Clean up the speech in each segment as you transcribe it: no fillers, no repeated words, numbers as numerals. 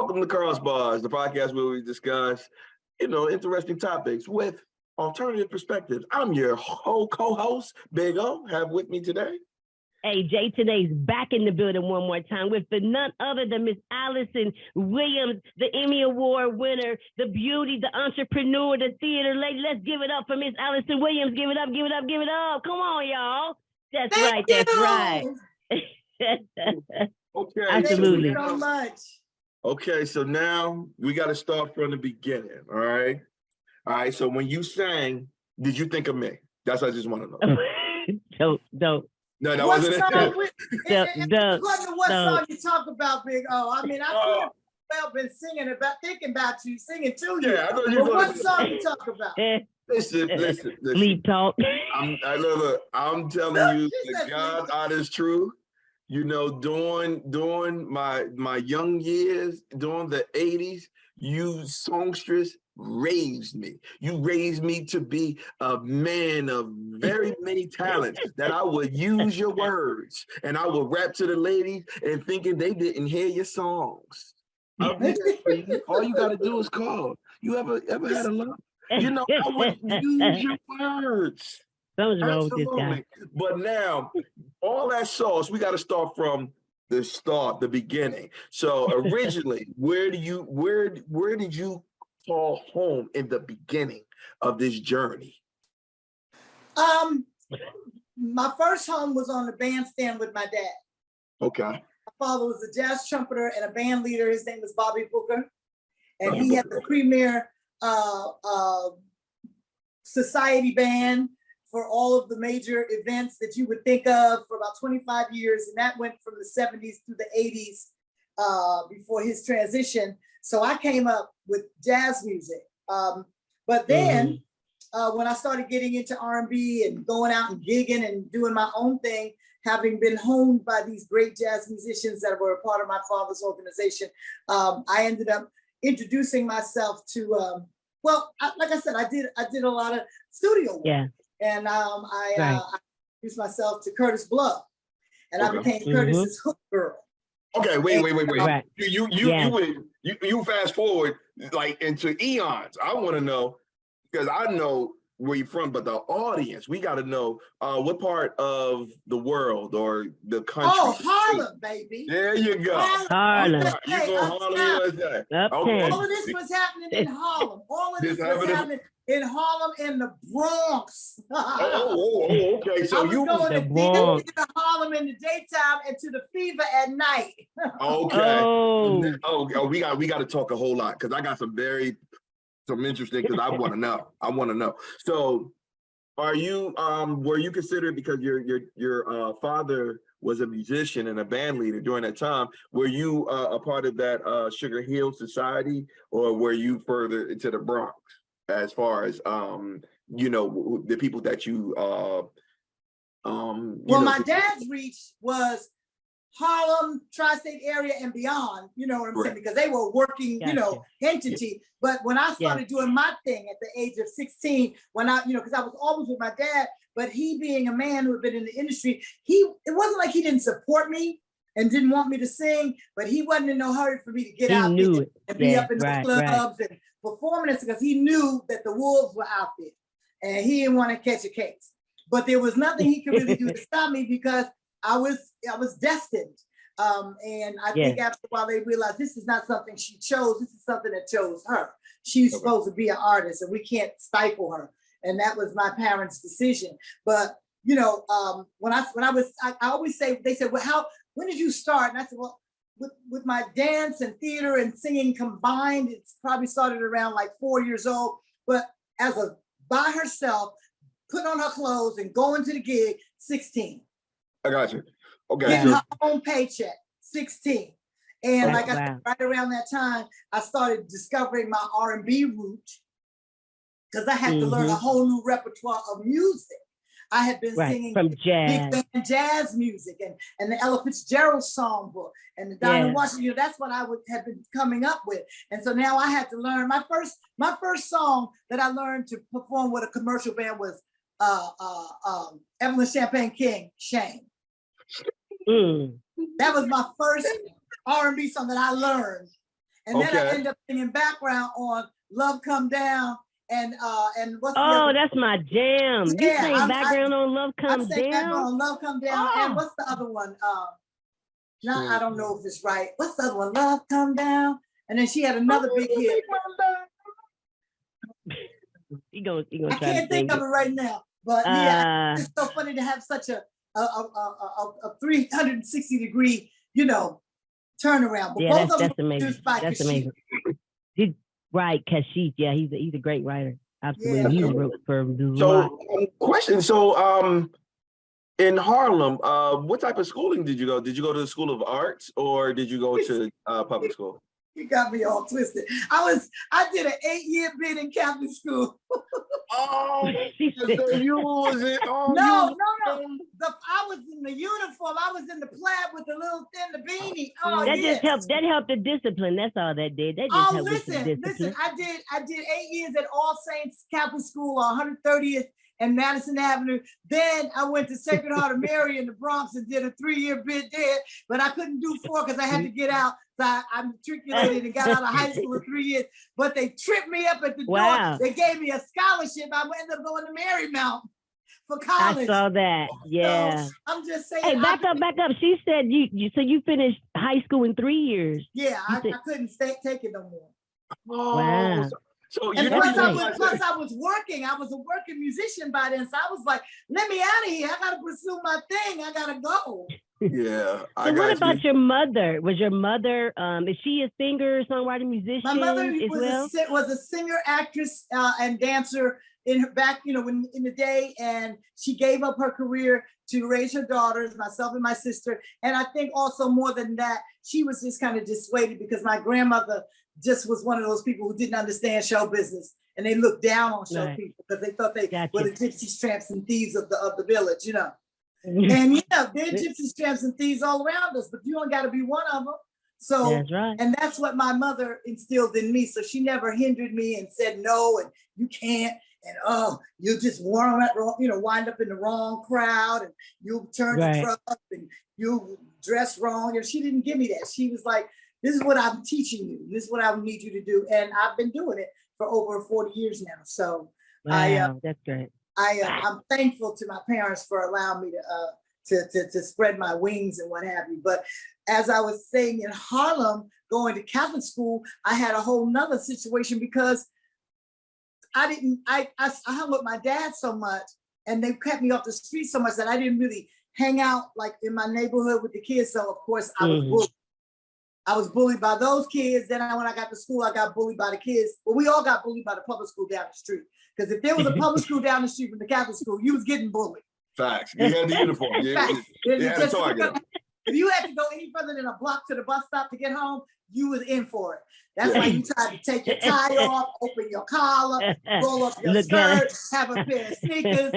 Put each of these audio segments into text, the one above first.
Welcome to KROSS BARZ, the podcast where we discuss, interesting topics with alternative perspectives. I'm your co-host, Big O. Have with me today. Hey, Jay Tanae's back in the building one more time with none other than Miss Alyson Williams, the Emmy Award winner, the beauty, the entrepreneur, the theater lady. Let's give it up for Miss Alyson Williams. Give it up, give it up, give it up. Come on, y'all. That's right, that's right. Okay. Absolutely. Thank you so much. Okay, so now we got to start from the beginning, all right? All right, so when you sang, did you think of me? That's what I just want to know. Don't. No, that What wasn't song? it. What song you talk about, Big O? I mean, I could have well been thinking about you, singing to you. Yeah, I thought you were what song you talk about? Listen. Sleep talk. I'm telling you, the God's honest truth. During my young years, during the 80s, you Songstress raised me. You raised me to be a man of very many talents, that I would use your words and I would rap to the ladies and thinking they didn't hear your songs. All you got to do is call. You ever had a love? I would use your words. Something's wrong with this guy. But now, all that sauce, we got to start from the start, the beginning. So originally, where did you call home in the beginning of this journey? My first home was on the bandstand with my dad. Okay. My father was a jazz trumpeter and a band leader. His name was Bobby Booker. And he had the premier society band for all of the major events that you would think of for about 25 years. And that went from the 70s through the 80s before his transition. So I came up with jazz music. But then when I started getting into R&B and going out and gigging and doing my own thing, having been honed by these great jazz musicians that were a part of my father's organization, I ended up introducing myself to, like I said, I did a lot of studio work. Yeah. And I introduced myself to Kurtis Blow, and I became Kurtis's hook girl. Okay, wait. Right. You fast forward like into eons. I want to know, because I know where you're from, but the audience, we got to know what part of the world or the country. Oh, Harlem, baby. There you go. Harlem. You go Harlem, USA. Okay. All of this was happening in Harlem. All of this was happening in Harlem and the Bronx. Okay. So I was going to Harlem in the daytime and to the Fever at night. Okay. We got to talk a whole lot, because I got some interesting, because I want to know. So are you were you considered, because your father was a musician and a band leader during that time, were you a part of that Sugar Hill Society, or were you further into the Bronx as far as the people that you my dad's reach was Harlem, tri-state area and beyond, you know what I'm saying? Because they were working, entity. But when I started doing my thing at the age of 16, when because I was always with my dad, but he being a man who had been in the industry, it wasn't like he didn't support me and didn't want me to sing, but he wasn't in no hurry for me to get out there and be up in the clubs and performing this, because he knew that the wolves were out there and he didn't want to catch a case. But there was nothing he could really do to stop me, because I was destined. And I think after a while they realized this is not something she chose, this is something that chose her. She's supposed to be an artist and we can't stifle her. And that was my parents' decision. But when I always say, they said, well, when did you start? And I said, well, with my dance and theater and singing combined, it's probably started around like 4 years old. But by herself, putting on her clothes and going to the gig, 16. I got you. Okay. Getting her own paycheck, 16. And I said, right around that time, I started discovering my R&B route, because I had to learn a whole new repertoire of music. I had been singing from jazz, big band jazz music and the Ella Fitzgerald songbook and the Dinah Washington. That's what I have been coming up with. And so now I had to learn my first song that I learned to perform with a commercial band was Evelyn Champagne King, Shame. That was my first R&B song that I learned. And then I end up singing background on Love Come Down and what's the Oh, other? that's my jam. You sang background on Love Come I sang Down? background on Love Come Down. And what's the other one? Now I don't know if it's right. What's the other one? Love Come Down. And then she had another big hit. He gonna I can't think of it right now. But yeah, it's so funny to have such a 360-degree, you know, turnaround. But both that's amazing. That's amazing. Right, Kashish. Yeah, he's a great writer. Absolutely. Yeah. He's wrote for a lot. So, question. So, in Harlem, what type of schooling did you go? Did you go to the School of Arts or did you go to public school? You got me all twisted. I did an 8-year bid in Catholic school. Oh, so you was it? Oh, no. I was in the uniform. I was in the plaid with the little thin, the beanie. Oh, that just helped. That helped the discipline. That's all that did. That just helped listen. I did 8 years at All Saints Catholic School on 130th and Madison Avenue. Then I went to Sacred Heart of Mary in the Bronx and did a 3-year bid there, but I couldn't do 4 because I had to get out. So I matriculated and got out of high school in 3 years, but they tripped me up at the door. They gave me a scholarship. I ended up going to Marymount for college. I saw that. Yeah. So I'm just saying. Hey, back up. She said you finished high school in 3 years. Yeah, I couldn't take it no more. Oh, wow. So and plus I was working. I was a working musician by then. So I was like, let me out of here. I gotta pursue my thing. I gotta go. Yeah. So what about your mother? Was your mother, is she a singer, songwriter, musician? My mother was a singer, actress, and dancer in her back, in the day. And she gave up her career to raise her daughters, myself and my sister. And I think also more than that, she was just kind of dissuaded because my grandmother just was one of those people who didn't understand show business, and they looked down on show people because they thought they were the gypsies, tramps, and thieves of the village, And there are gypsies, tramps, and thieves all around us, but you don't got to be one of them. So, that's right. And that's what my mother instilled in me. So she never hindered me and said no, and you can't, and you just wind up in the wrong crowd, and you turn the drugs, and you dress wrong. She didn't give me that. She was like, this is what I'm teaching you. This is what I need you to do. And I've been doing it for over 40 years now. So that's great. I'm thankful to my parents for allowing me to spread my wings and what have you. But as I was saying, in Harlem, going to Catholic school, I had a whole nother situation because I hung with my dad so much, and they kept me off the street so much that I didn't really hang out like in my neighborhood with the kids. So of course I was bullied. I was bullied by those kids. Then when I got to school, I got bullied by the kids. Well, we all got bullied by the public school down the street. Because if there was a public school down the street from the Catholic school, you was getting bullied. Facts. You had the uniform. If you had to go any further than a block to the bus stop to get home, you was in for it. That's why you tried to take your tie off, open your collar, roll up your skirt, have a pair of sneakers.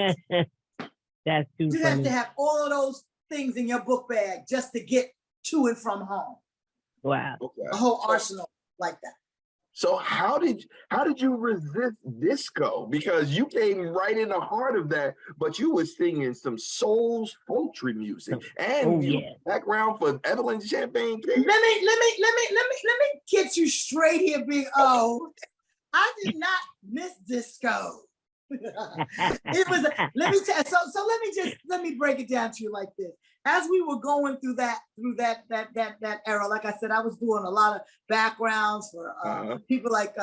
That's too funny. You have to have all of those things in your book bag just to get to and from home. Wow. Okay. A whole arsenal like that. So how did you resist disco? Because you came right in the heart of that, but you were singing some soul sultry music and background for Evelyn Champagne. Let me get you straight here, Big O. I did not miss disco. It was let me break it down to you like this. As we were going through that era, like I said, I was doing a lot of backgrounds for people like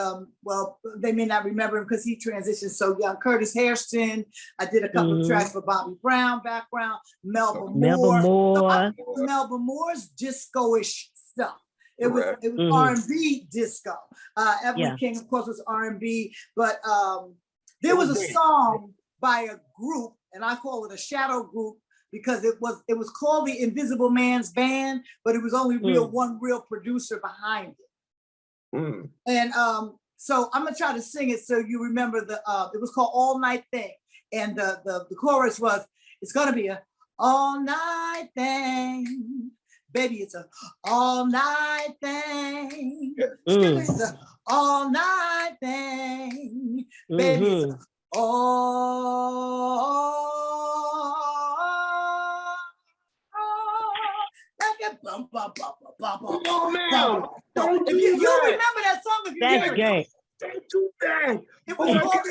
they may not remember him because he transitioned so young. Curtis Hairston. I did a couple of tracks for Bobby Brown background, Melba Moore. So Melba Moore's disco-ish stuff. It was R&B disco. Evelyn King, of course, was R&B, but there was a song by a group, and I call it a shadow group because it was called the Invisible Man's Band, but it was only one real producer behind it. And so I'm gonna try to sing it so you remember it was called All Night Thing, and the chorus was, it's gonna be a all night thing. Baby, it's a all night thing. It's a all night thing. Baby, it's a Don't do you remember that song? If you That's hear great. Don't do that. it was called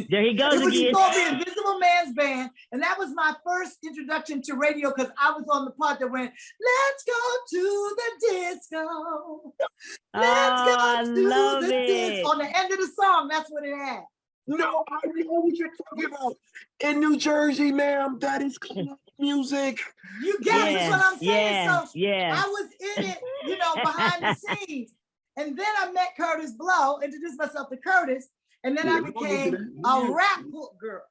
There he goes it was again. called the Invisible Man's Band, and that was my first introduction to radio because I was on the part that went, "Let's go to the disco. Let's go to the disco." On the end of the song, that's what it had. No, I know what you're talking about. In New Jersey, ma'am, that is club music. You guys, that's what I'm saying. So yeah. I was in it, you know, behind the scenes. And then I met Kurtis Blow, introduced myself to Kurtis, and then I became a rap girl.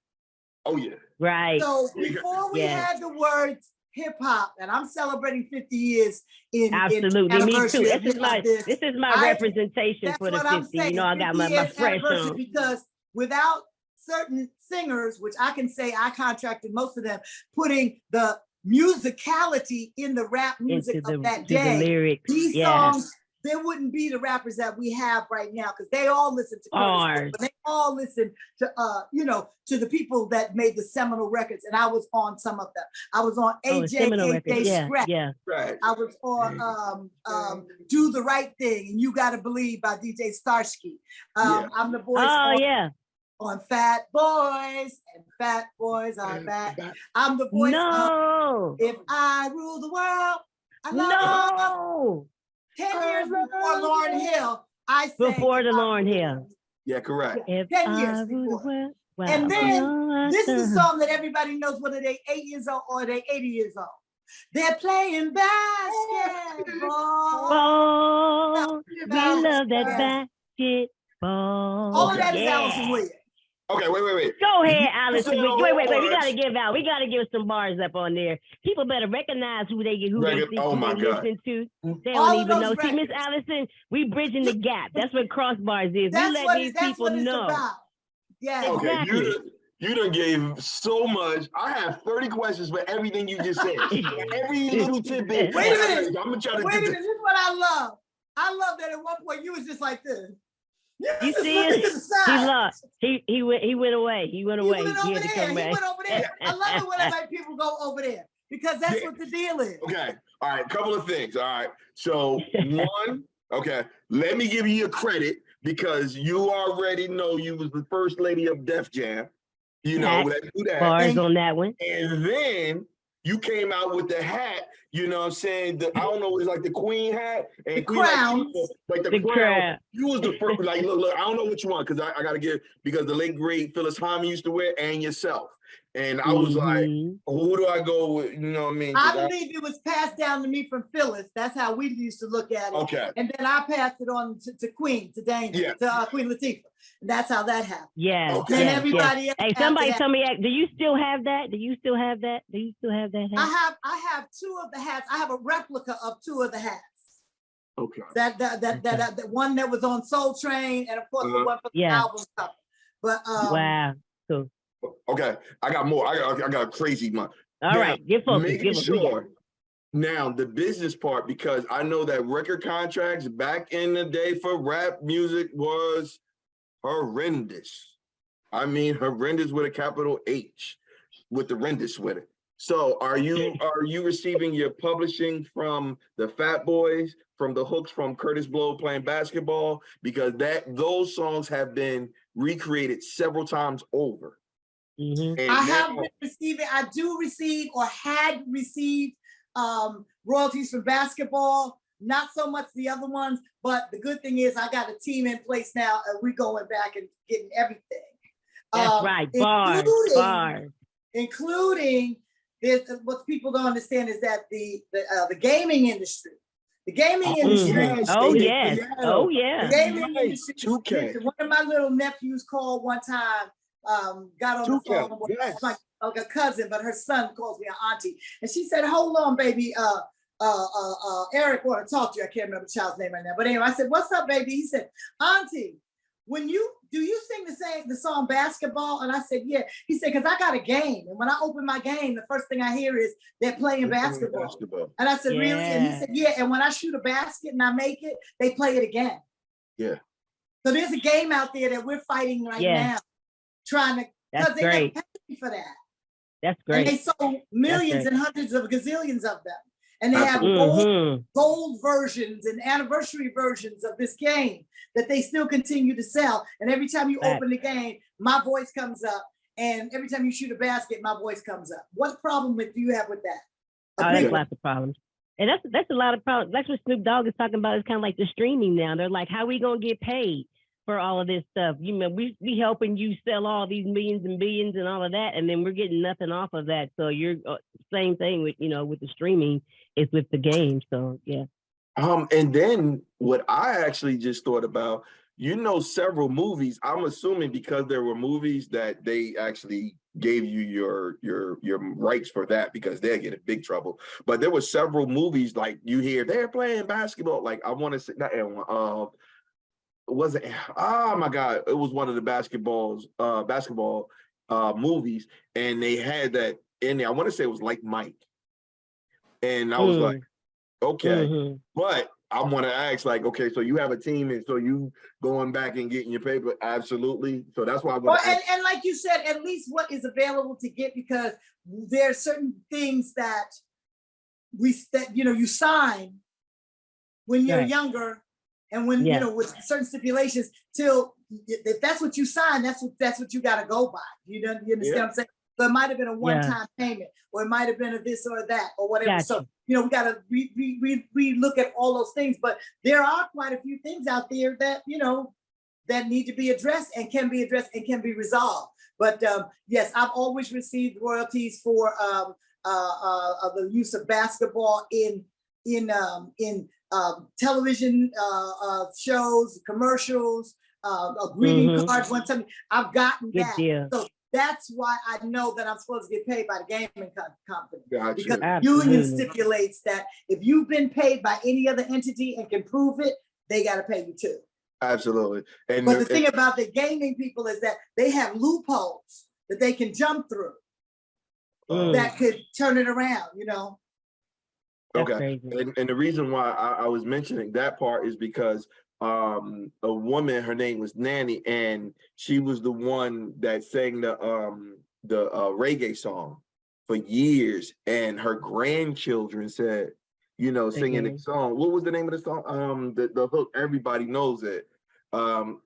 Oh, yeah. Right. So before we had the words hip hop, and I'm celebrating 50 years in absolutely. Me too. This is my representation for the 50. You know, I got my fresh on. Because without certain singers, which I can say I contracted most of them, putting the musicality in the rap music of that day, the lyrics. These songs, there wouldn't be the rappers that we have right now because they all listen to Kurtis, but they all listen to you know, to the people that made the seminal records, and I was on some of them. I was on AJ Scratch. Right. I was on Do the Right Thing and You Gotta Believe by DJ Starsky. I'm the voice on Fat Boys, and Fat Boys Are Back. I'm the voice of If I Rule the World. I love 10 years before Lauryn Hill, I sang before the Lauryn Hill. Yeah, correct. 10 years before. And then this is a song that everybody knows, whether they 8 years old or they 80 years old. They're playing basketball. We love that basketball. All of that is Alyson Williams. Okay, wait. Go ahead, Alyson. Wait. We gotta give some bars up on there. People better recognize who they listen to. They don't even know. See, Miss Alyson, we bridging the gap. That's what KROSS BARZ is. We let these people know. Yeah, exactly. Okay, you done gave so much. I have 30 questions for everything you just said. Every little tidbit. Wait a minute. This is what I love. I love that at one point you was just like this. You see it? He lost. He went away. He went away. He went over there. I love it when I let people go over there because that's what the deal is. Okay. All right. Couple of things. All right. So one, okay. Let me give you your credit because you already know you was the first lady of Def Jam. You know, let's do that. Bars on that one. And then you came out with the hat. You know what I'm saying? I don't know, it's like the queen hat and the crown. Like the crown. You was the first, like, look, I don't know what you want because I got to give, because the late great Phyllis Hyman used to wear it and yourself. And I was like, who do I go with? You know what I mean? I believe it was passed down to me from Phyllis. That's how we used to look at it. Okay. And then I passed it on to Queen, to Danger, to Queen Latifah. And that's how that happened. Yeah. Okay. And everybody else. Hey, somebody tell me, do you still have that? Do you still have that hat? I have two of the hats. I have a replica of two of the hats. Okay. That one that was on Soul Train, and of course the one for the album cover. But wow. Cool. Okay, I got more. I got a crazy one. All right, get focused. Making sure. Now the business part, because I know that record contracts back in the day for rap music was horrendous. I mean, horrendous with a capital H, with the horrendous with it. So are you receiving your publishing from the Fat Boys, from the hooks from Kurtis Blow playing basketball? Because those songs have been recreated several times over. I do receive or had received royalties from basketball, not so much the other ones, but the good thing is I got a team in place now and we're going back and getting everything. That's right, bars. Including this, what people don't understand is that the gaming industry, the gaming industry. The gaming industry. 2K. One of my little nephews called one time, got on the phone with like a cousin, but her son calls me an auntie. And she said, hold on, baby. Eric want to talk to you. I can't remember the child's name right now. But anyway, I said, what's up, baby? He said, auntie, do you sing the song Basketball? And I said, yeah. He said, because I got a game. And when I open my game, the first thing I hear is they're playing basketball. And I said, really? And he said, yeah. And when I shoot a basket and I make it, they play it again. Yeah. So there's a game out there that we're fighting right now. Trying to, because they get paid for that. That's great. And they sold millions and hundreds of gazillions of them. And they have gold versions and anniversary versions of this game that they still continue to sell. And every time you open the game, my voice comes up. And every time you shoot a basket, my voice comes up. What problem do you have with that? Oh, there's lots of problems. And that's a lot of problems. That's what Snoop Dogg is talking about. It's kind of like the streaming now. They're like, how are we going to get paid for all of this stuff? You know, we helping you sell all these millions and billions and all of that, and then we're getting nothing off of that. So you're same thing with, you know, with the streaming is with the game. So yeah. And then what I actually just thought about, you know, several movies, I'm assuming because there were movies that they actually gave you your rights for that because they'll get in big trouble. But there were several movies like you hear they're playing basketball. Like I want to say that was it? Oh my God! It was one of the basketball movies, and they had that in there. I want to say it was like Mike, and I was like, okay, but I want to ask, like, okay, so you have a team, and so you going back and getting your paper? Absolutely. So that's why I want to ask. And like you said, at least what is available to get, because there are certain things that you sign when you're younger, and when you know, with certain stipulations, till if that's what you sign, that's what you got to go by. You understand what I'm saying? So it might have been a one-time payment, or it might have been a this or that, or whatever. Gotcha. So, you know, we got to re-look at all those things. But there are quite a few things out there that, you know, that need to be addressed and can be addressed and can be resolved. But yes, I've always received royalties for the use of basketball in television shows, commercials, greeting cards. One time I've gotten that. So that's why I know that I'm supposed to get paid by the gaming company. Gotcha. Because the union stipulates that if you've been paid by any other entity and can prove it, they got to pay you too. Absolutely. But the thing about the gaming people is that they have loopholes that they can jump through that could turn it around, you know. Okay. And the reason why I was mentioning that part is because a woman, her name was Nanny, and she was the one that sang the reggae song for years, and her grandchildren said, you know, singing the song. What was the name of the song? The hook, everybody knows it. And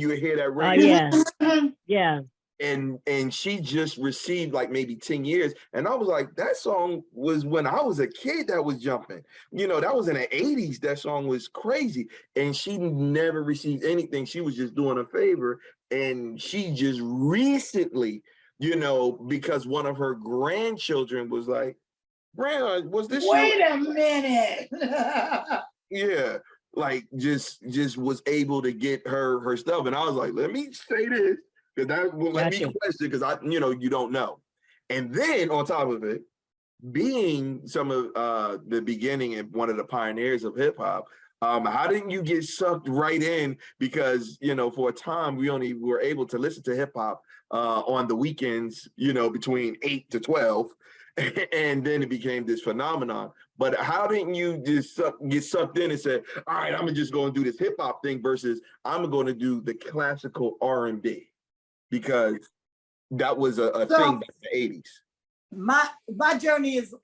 you hear that reggae. Yeah. And she just received like maybe 10 years. And I was like, that song was when I was a kid that was jumping. You know, that was in the 80s. That song was crazy. And she never received anything. She was just doing a favor. And she just recently, you know, because one of her grandchildren was like, Grandma, was this Wait a minute. Yeah. Like just was able to get her stuff. And I was like, let me say this. Because that will let me question, because you don't know. And then on top of it, being some of the beginning and one of the pioneers of hip hop, how didn't you get sucked right in? Because, you know, for a time we only were able to listen to hip hop on the weekends, you know, between 8 to 12. And then it became this phenomenon. But how didn't you just get sucked in and say, all right, I'm just going to do this hip hop thing versus I'm going to do the classical R&B? Because that was a thing back in the 80s. My journey is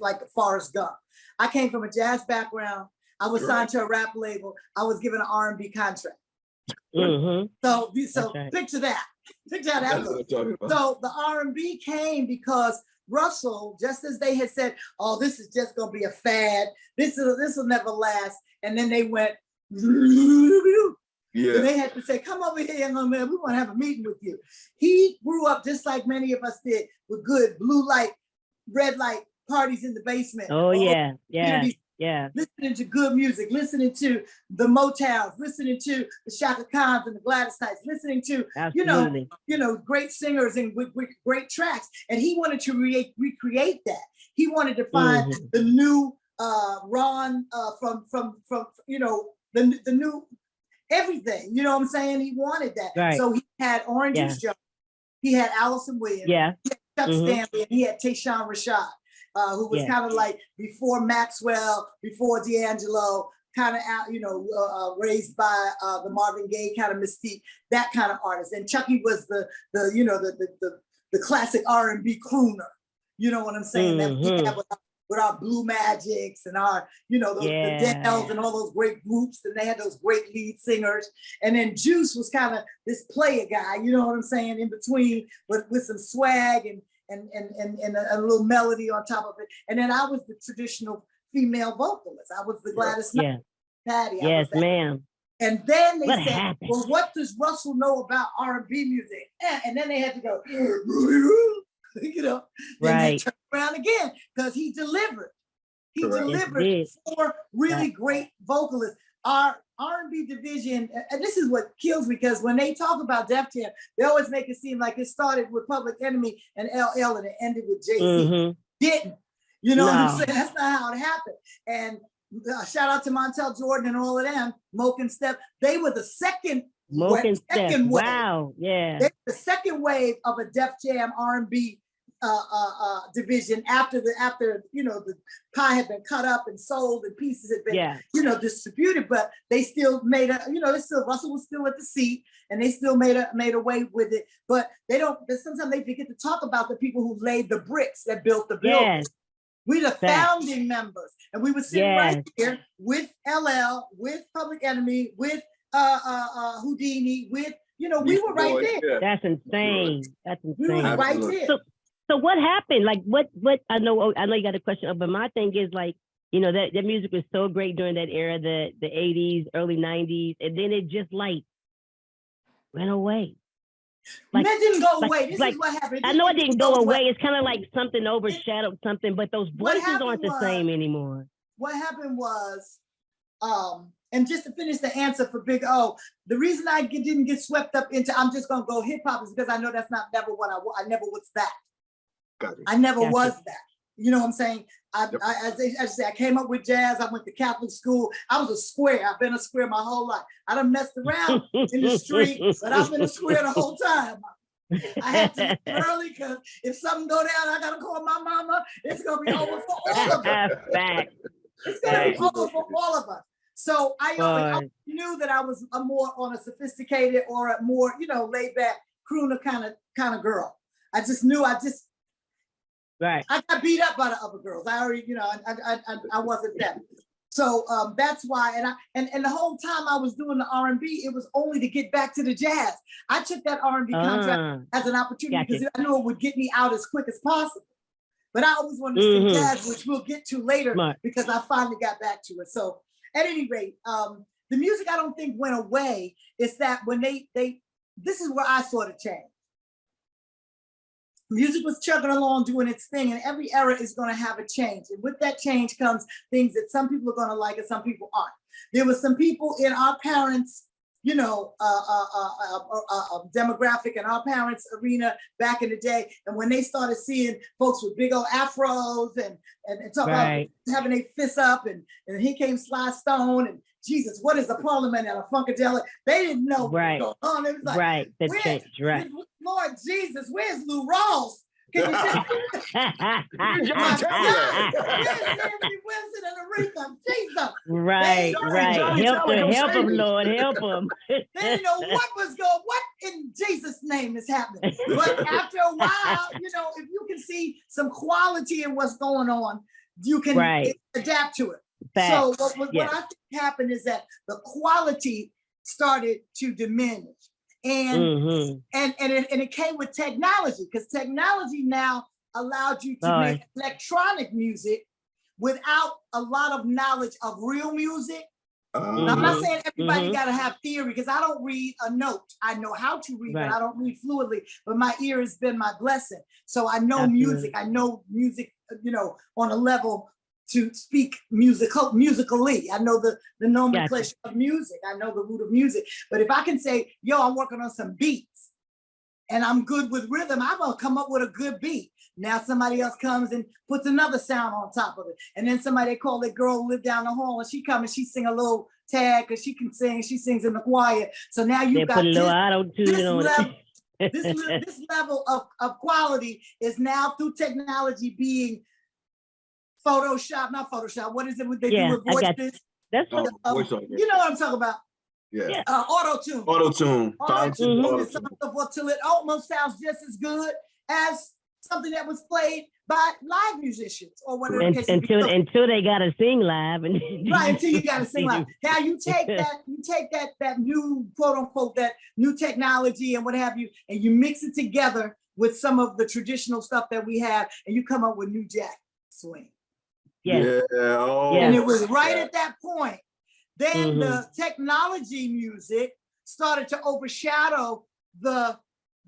like Forrest Gump. I came from a jazz background. I was signed to a rap label. I was given an R&B contract. So picture that. Picture how that looks. So the R&B came because Russell, just as they had said, oh, this is just gonna be a fad. This will never last. And then they went. Yeah. And they had to say, come over here, young man, we want to have a meeting with you. He grew up just like many of us did, with good blue light, red light parties in the basement. Listening to good music, listening to the Motowns, listening to the Shaka Khans and the Gladys Knights, listening to, you know, great singers and with great tracks. And he wanted to recreate that. He wanted to find the new Ron from you know, the new everything, you know what I'm saying? He wanted that. Right. So he had Orange Juice Jones, he had Alyson Williams, he had Chuck Stanley, and he had Tayshaun Rashad, who was kind of like before Maxwell, before D'Angelo, kind of out, you know, raised by the Marvin Gaye kind of mystique, that kind of artist. And Chucky was the the classic R&B crooner. You know what I'm saying? That we have with our Blue Magics and our, you know, those, the Dells and all those great groups, and they had those great lead singers. And then Juice was kind of this player guy, you know what I'm saying, in between, with some swag and a little melody on top of it. And then I was the traditional female vocalist. I was the Gladys Knight, Patty. Yes, ma'am. And then they said, well, what does Russell know about R&B music? And then they had to go, you know, then they turned around again because he delivered. He delivered 4 really great vocalists. Our R&B division, and this is what kills me, because when they talk about Def Jam, they always make it seem like it started with Public Enemy and LL and it ended with Jay-Z. Didn't. You know what I'm saying? That's not how it happened. And shout out to Montel Jordan and all of them, Moke and Step. They were the second wave. Wow, yeah. They were the second wave of a Def Jam R&B division after you know, the pie had been cut up and sold and pieces had been you know, distributed, but they still made a, you know, Russell was still at the seat and they still made a way with it. But they don't, sometimes they forget to talk about the people who laid the bricks that built the building. We the founding members, and we would sit right here with LL, with Public Enemy, with Houdini, with, you know, we were right there. That's insane. That's insane. We were right there. So what happened? Like what I know you got a question, but my thing is, like, you know, that music was so great during that era, the 80s, early 90s, and then it just like went away. Like, that didn't go away. This is what happened. I know it didn't go away. It's kind of like something overshadowed something, but those voices aren't the same anymore. What happened was, and just to finish the answer for Big O, the reason I didn't get swept up into I'm just gonna go hip hop is because I know that's never what I never was that. I never was that. You know what I'm saying? As I say, I came up with jazz. I went to Catholic school. I was a square. I've been a square my whole life. I done messed around in the street, but I've been a square the whole time. I had to leave early because if something go down, I gotta call my mama. It's gonna be over for all of us. It's gonna be over for all of us. So I knew that I was a more on a sophisticated or a more, you know, laid back crooner kind of girl. I just knew I got beat up by the other girls. I already, you know, I wasn't that. So that's why, and the whole time I was doing the R&B, it was only to get back to the jazz. I took that R&B contract as an opportunity because I knew it would get me out as quick as possible. But I always wanted to sing jazz, which we'll get to later because I finally got back to it. So at any rate, the music I don't think went away. It's that when this is where I sort of changed. Music was chugging along, doing its thing, and every era is going to have a change. And with that change comes things that some people are going to like and some people aren't. There were some people in our parents' you know, demographic in our parents' arena back in the day. And when they started seeing folks with big old afros and talk about having a fist up and he came Sly Stone and Jesus, what is a parliament and a funkadelic? They didn't know what was going on. It was like, Lord Jesus, where's Lou Rawls? Can you just where's Nancy Wilson and Aretha? Jesus. Right. Help him, Lord, help him. They didn't know what in Jesus' name is happening. But after a while, you know, if you can see some quality in what's going on, you can adapt to it. So what I think happened is that the quality started to diminish. And it came with technology, because technology now allowed you to make electronic music without a lot of knowledge of real music. Now, I'm not saying everybody got to have theory, because I don't read a note. I know how to read, but I don't read fluidly. But my ear has been my blessing. So I know music. I know music, you know, on a level to speak musically. I know the nomenclature of music. I know the root of music. But if I can say, yo, I'm working on some beats and I'm good with rhythm, I'm gonna come up with a good beat. Now somebody else comes and puts another sound on top of it. And then somebody, they call that girl who lived down the hall, and she comes and she sing a little tag because she can sing, she sings in the choir. So now you got this level of quality is now through technology being Photoshop, not Photoshop. What is it? What they do with voices? That's you know what I'm talking about. Auto-tune. Auto-tune. And so forth till it almost sounds just as good as something that was played by live musicians or whatever. Until they got to sing live, and right, until you got to sing live. Now you take that new quote unquote that new technology and what have you, and you mix it together with some of the traditional stuff that we have, and you come up with new jack swing. Yes. Yeah. Oh, and it was right at that point. Then the technology music started to overshadow the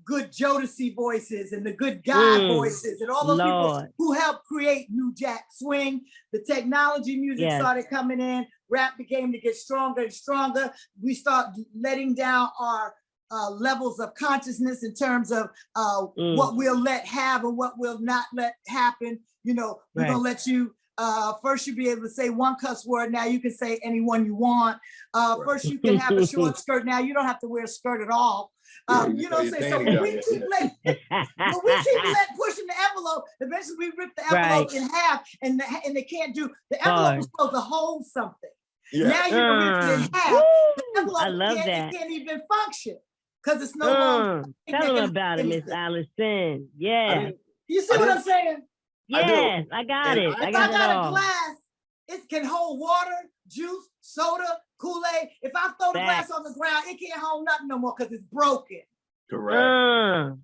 good Jodeci voices and the good guy voices and all those people who helped create new jack swing. The technology music started coming in. Rap began to get stronger and stronger. We start letting down our levels of consciousness in terms of what we'll let have and what we'll not let happen. You know, we're gonna let you, first you'll be able to say one cuss word, now you can say any one you want. First you can have a short skirt, now you don't have to wear a skirt at all. You know what I'm saying? So when we keep pushing the envelope, eventually we rip the envelope in half and they can't do, the envelope was supposed to hold something. Now you're ripping it in half, the envelope can't even function because it's no longer. Tell them about it, Miss Alyson. Yeah. You see what I'm saying? Yes, I got it. If I got a glass, it can hold water, juice, soda, Kool-Aid. If I throw the glass on the ground, it can't hold nothing no more because it's broken. Correct.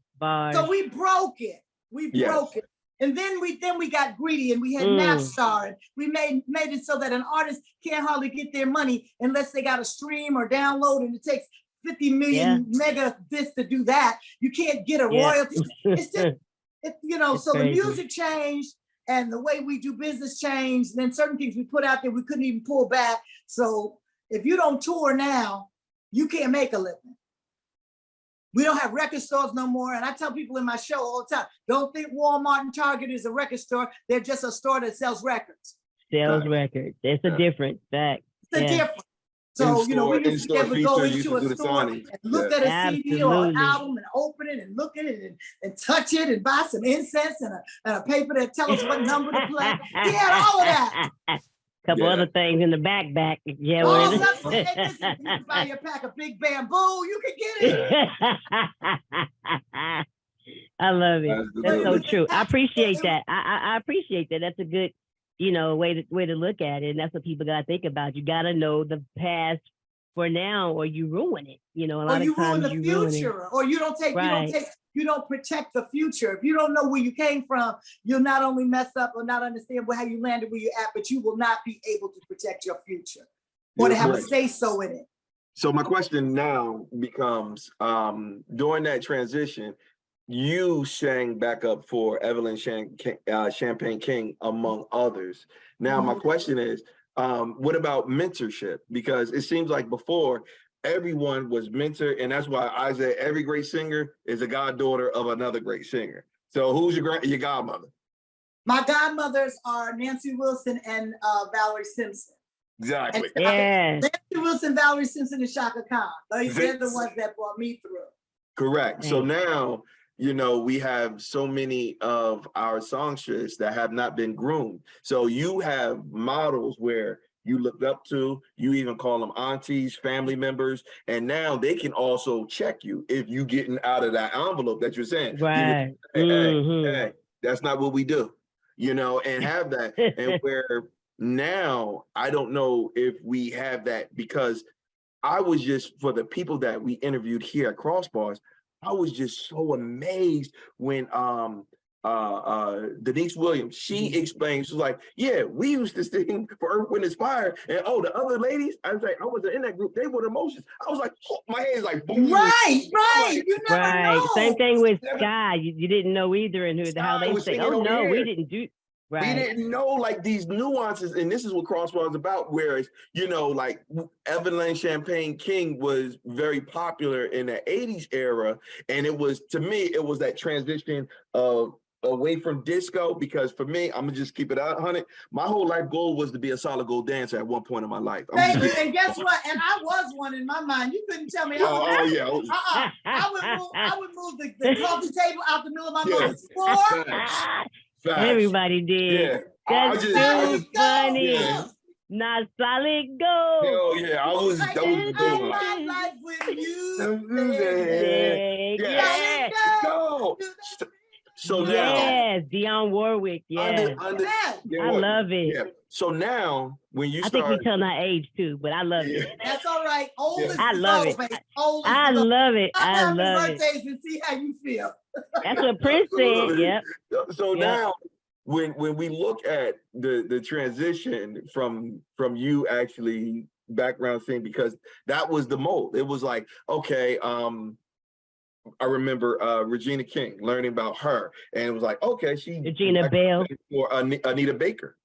So we broke it. We broke it. And then we got greedy and we had Napstar and we made it so that an artist can't hardly get their money unless they got a stream or download, and it takes 50 million mega this to do that. You can't get a royalty. It's just, you know, so crazy. The music changed and the way we do business changed. And then certain things we put out there, we couldn't even pull back. So if you don't tour now, you can't make a living. We don't have record stores no more. And I tell people in my show all the time, don't think Walmart and Target is a record store. They're just a store that sells records. Sells records. It's a difference. Fact. It's a difference. So, you know, we used to be able to go into a store and look at a CD or an album and open it and look at it and touch it and buy some incense and a paper that tells us what number to play. We had all of that. Couple other things in the backpack. Yeah, oh, you can buy your pack of big bamboo. You can get it. I love it. That's so true. I appreciate that. I appreciate that. That's a good, you know, way to look at it. And that's what people got to think about. You got to know the past for now, or you ruin it. You know, a lot of times ruin the future, or you don't protect the future. If you don't know where you came from, you'll not only mess up or not understand how you landed where you're at, but you will not be able to protect your future or to have a say so in it. So my question now becomes, during that transition, you sang backup for Evelyn Champagne King, among others. Now, my question is, what about mentorship? Because it seems like before, everyone was mentored, and that's why I said every great singer is a goddaughter of another great singer. So who's your godmother? My godmothers are Nancy Wilson and Valerie Simpson. Exactly. Nancy Wilson, Valerie Simpson, and Shaka Khan. They're the ones that brought me through. Correct. So now, you know, we have so many of our songsters that have not been groomed. So you have models where you looked up to, you even call them aunties, family members, and now they can also check you if you getting out of that envelope that you're saying. Right. Hey, that's not what we do, you know, and have that. And where now, I don't know if we have that, because I was just, for the people that we interviewed here at KROSS BARZ, I was just so amazed when Denise Williams, she explained, she was like, yeah, we used to sing for Earth, Wind, and Fire, and the other ladies, I was like, I wasn't in that group, they were emotions. I was like, oh, my head is like, boom. Right, you never know. Same thing with Sky, you didn't know either, and how they say, oh no, we didn't do. Right. We didn't know like these nuances, and this is what KROSS BARZ is about. Whereas, you know, like Evelyn Champagne King was very popular in the 80s era, and it was, to me, it was that transition of away from disco, because for me, I'm gonna just keep it 100. My whole life goal was to be a solid gold dancer at one point in my life. Thank you. And guess what? And I was one in my mind. You couldn't tell me. I would move the coffee table out the middle of my mother's floor. Facts. Everybody did. Yeah. That's so funny. Yeah. Not solid gold. Oh yeah, I was doing my life with you. Yeah. Go. So now, yes, Dionne Warwick. Yes, I love it. Yeah. So now, when you I start, think we telling our age too, but I love it. That's all right. Old is I love it. Old is I love it. I happy love it. birthdays and see how you feel. That's what Prince said. Yep. So now, when we look at the transition from you actually background thing, because that was the mold. It was like, okay, I remember Regina King, learning about her, and it was like, okay, she Regina Bell or Anita Baker,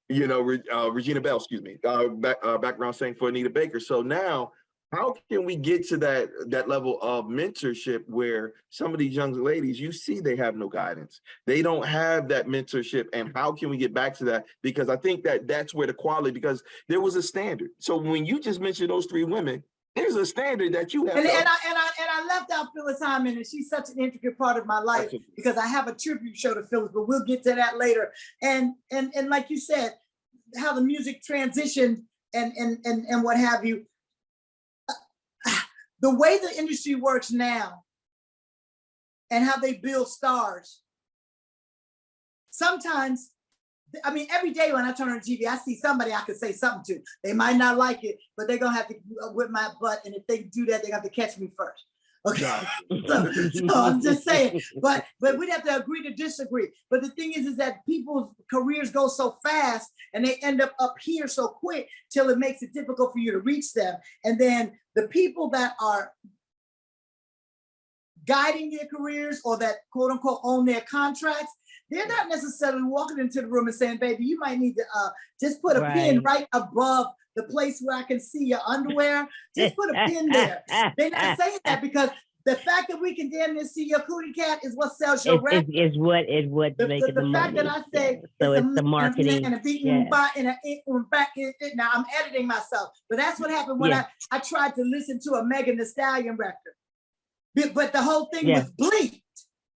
you know, Regina Bell, excuse me, background saying for Anita Baker. So now, how can we get to that level of mentorship where some of these young ladies, you see, they have no guidance, they don't have that mentorship, and how can we get back to that? Because I think that's where the quality, because there was a standard. So when you just mentioned those three women, there's a standard that you have. And I left out Phyllis Hyman, and she's such an intricate part of my life because I have a tribute show to Phyllis, but we'll get to that later. And like you said, how the music transitioned and what have you. The way the industry works now and how they build stars, sometimes, I mean, every day when I turn on TV, I see somebody I could say something to. They might not like it, but they're gonna have to whip my butt. And if they do that, they have to catch me first. Okay, so I'm just saying, but we'd have to agree to disagree. But the thing is that people's careers go so fast and they end up here so quick till it makes it difficult for you to reach them. And then the people that are guiding their careers or that quote unquote own their contracts, they're not necessarily walking into the room and saying, baby, you might need to just put a pin right above the place where I can see your underwear. Just put a pin there. They're not saying that because the fact that we can damn near see your cootie cat is what sells your record. Is what making the money. fact that I say so it's the marketing. Now I'm editing myself, but that's what happened when I tried to listen to a Megan Thee Stallion record. But the whole thing was bleeped.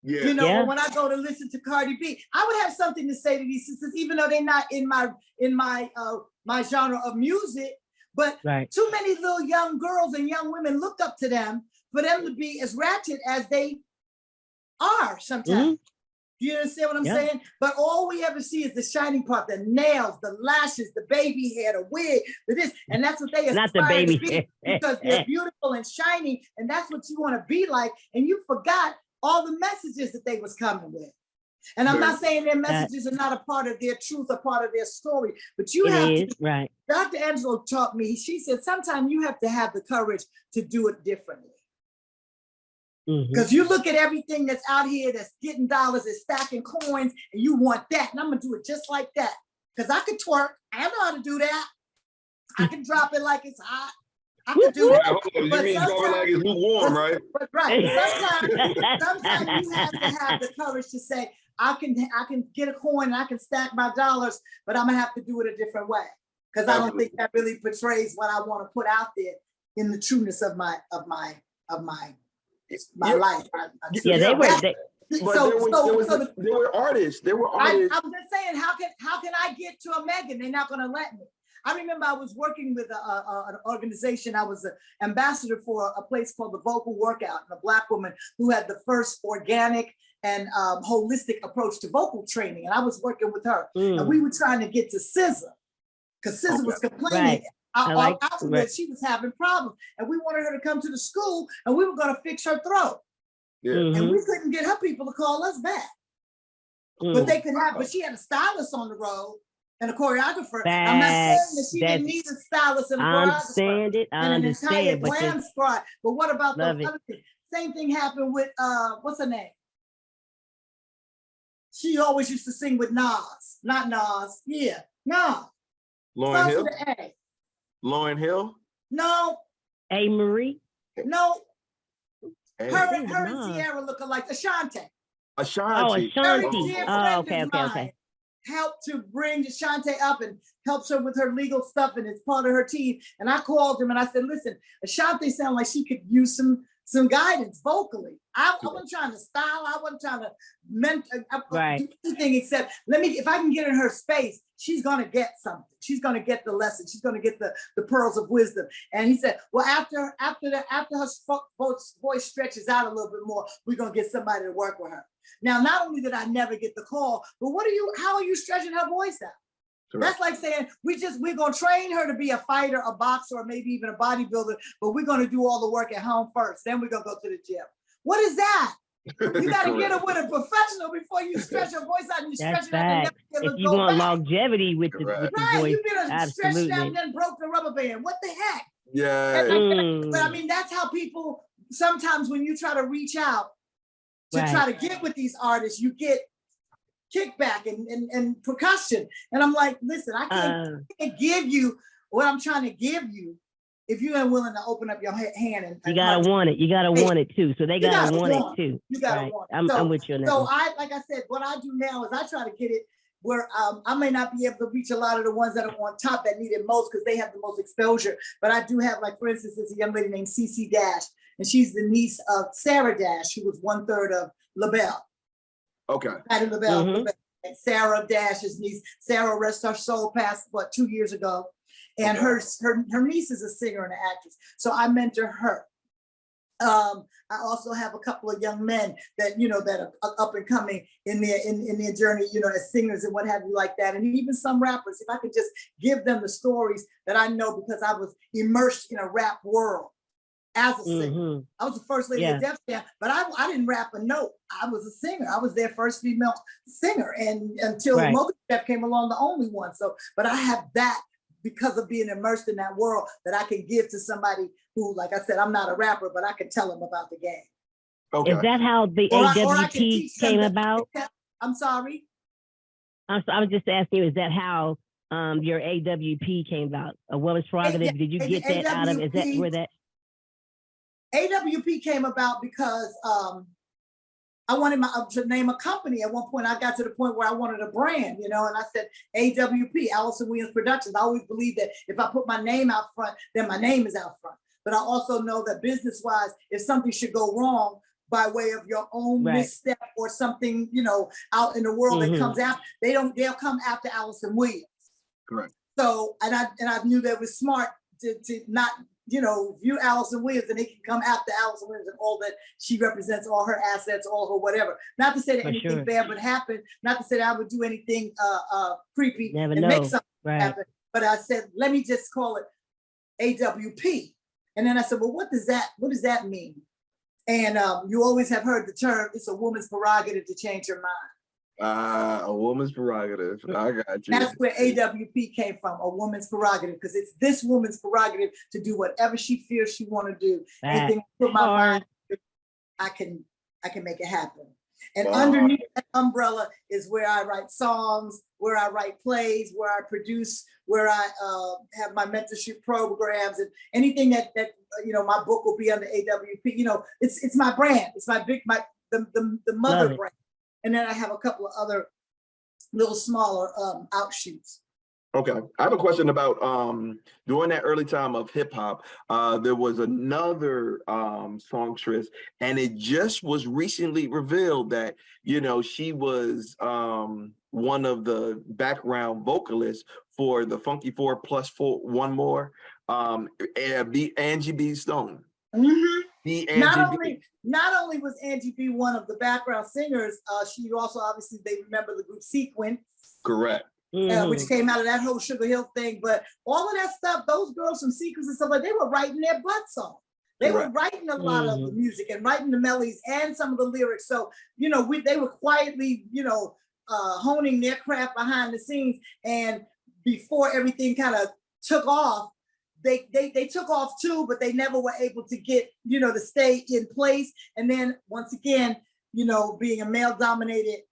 Yeah. You know, when I go to listen to Cardi B, I would have something to say to these sisters, even though they're not in my genre of music. But too many little young girls and young women look up to them for them to be as ratchet as they are sometimes. You understand what I'm saying? But all we ever see is the shiny part, the nails, the lashes, the baby hair, the wig, the this, and that's what they aspire to be because they're beautiful and shiny, and that's what you want to be like. And you forgot all the messages that they was coming with. And I'm not saying their messages are not a part of their truth, a part of their story, but you have to, Dr. Angelo taught me, she said, sometimes you have to have the courage to do it differently. Because you look at everything that's out here that's getting dollars and stacking coins, and you want that, and I'm gonna do it just like that. Because I could twerk, I know how to do that. I can drop it like it's hot. I could do that. You mean going like it's lukewarm, right? Sometimes you have to have the courage to say, I can get a coin and I can stack my dollars, but I'm gonna have to do it a different way. Because I don't think that really portrays what I want to put out there in the trueness of my life. There were artists. I'm just saying, how can I get to a Megan? They're not gonna let me. I remember I was working with an organization. I was an ambassador for a place called the Vocal Workout, and a Black woman who had the first organic and holistic approach to vocal training. And I was working with her, and we were trying to get to SZA because SZA was complaining. She was having problems, and we wanted her to come to the school, and we were going to fix her throat. And we couldn't get her people to call us back. But they could have. But she had a stylist on the road and a choreographer. I'm not saying that she didn't need a stylist and a choreographer and an entire glam squad. But what about those other things? Same thing happened with what's her name? She always used to sing with Nas, not Nas. Yeah, Nas. Lauryn Hill. Lauryn Hill? No. A. Marie? No. Her and Sierra look alike. Ashanti. Ashanti. Oh, Ashanti. Oh, okay. Helped to bring Ashanti up and helps her with her legal stuff, and it's part of her team. And I called him and I said, listen, Ashanti sounds like she could use some guidance vocally. I wasn't trying to style. I wasn't trying to do anything except if I can get in her space, she's gonna get something. She's gonna get the lesson. She's gonna get the pearls of wisdom. And he said, well, after her voice stretches out a little bit more, we're gonna get somebody to work with her. Now, not only did I never get the call, but how are you stretching her voice out? Correct. That's like saying we're gonna train her to be a fighter, a boxer, or maybe even a bodybuilder, but we're gonna do all the work at home first. Then we're gonna go to the gym. What is that? You gotta get her with a professional before you stretch her voice out and you stretch it out. If you want longevity with the voice, you better stretch it out and then broke the rubber band. What the heck? Yeah. But I mean, that's how people sometimes when you try to reach out to try to get with these artists, you get kickback and percussion. And I'm like, listen, I can't give you what I'm trying to give you if you ain't willing to open up your hand. And you gotta want it. You gotta want it too. So they gotta want it too. You gotta want it. I'm with you on that. So like I said, what I do now is I try to get it where I may not be able to reach a lot of the ones that are on top that need it most because they have the most exposure. But I do have, like, for instance, there's a young lady named CC Dash, and she's the niece of Sarah Dash, who was 1/3 of LaBelle. Okay. Patty LaBelle, and Sarah Dash's niece. Sarah, rest her soul, passed 2 years ago, and her niece is a singer and an actress. So I mentor her. I also have a couple of young men that that are up and coming in their journey, as singers and what have you like that, and even some rappers. If I could just give them the stories that I know because I was immersed in a rap world. As a singer, I was the first lady of Def Jam, but I didn't rap a note. I was a singer. I was their first female singer, and until Mocha Steph came along, the only one. So, but I have that because of being immersed in that world that I can give to somebody who, like I said, I'm not a rapper, but I can tell them about the game. Okay. Is that how the AWP came about? I'm sorry. I was just asking you, is that how your AWP came about? A woman's prerogative? Did you get that out of? Is that where that? AWP came about because I wanted to name a company. At one point, I got to the point where I wanted a brand, and I said AWP, Alyson Williams Productions. I always believe that if I put my name out front, then my name is out front. But I also know that business-wise, if something should go wrong by way of your own misstep or something, out in the world that comes out, they'll come after Alyson Williams. Correct. So, and I knew that it was smart to not, view Alyson Williams, and they can come after Alyson Williams and all that she represents, all her assets, all her whatever. Not to say that anything bad would happen, not to say that I would do anything creepy make something happen. But I said, let me just call it AWP. And then I said, well, what does that mean? And you always have heard the term, it's a woman's prerogative to change her mind. A woman's prerogative. I got you. That's where AWP came from, a woman's prerogative, because it's this woman's prerogative to do whatever she feels she want to do. Anything I put my mind to, I can make it happen. And underneath that umbrella is where I write songs, where I write plays, where I produce, where I have my mentorship programs, and anything that my book will be under AWP. It's my brand. It's the mother brand. And then I have a couple of other little smaller outshoots. Okay, I have a question about during that early time of hip hop, there was another songstress, and it just was recently revealed that she was one of the background vocalists for the Funky 4+4 One More, Angie B. Stone. Not only was Angie B one of the background singers, she also obviously, they remember the group Sequence. Correct. Which came out of that whole Sugar Hill thing. But all of that stuff, those girls from Sequence and stuff, they were writing their butts off. They were writing a lot of the music and writing the melodies and some of the lyrics. So, they were quietly, honing their craft behind the scenes. And before everything kind of took off, they took off too, but they never were able to get, to stay in place. And then once again, being a male dominated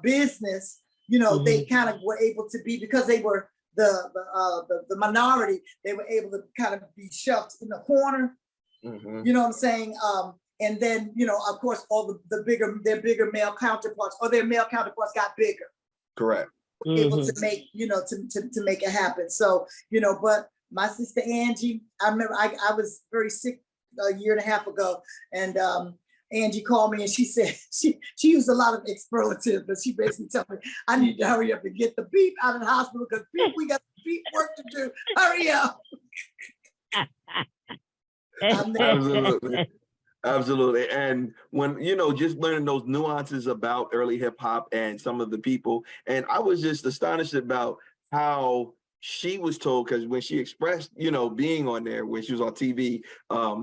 business, they kind of were able to be, because they were the minority, they were able to kind of be shoved in the corner. You know what I'm saying? And then, of course, all their bigger male counterparts, or their male counterparts got bigger. Correct. Able to make, to make it happen. So, but my sister Angie, I remember I was very sick a year and a half ago, and Angie called me and she said she used a lot of expletives, but she basically told me I need to hurry up and get the beep out of the hospital because we got beep work to do. Hurry up. Absolutely. Absolutely. And when, just learning those nuances about early hip hop and some of the people, and I was just astonished about how she was told, because when she expressed, being on there, when she was on TV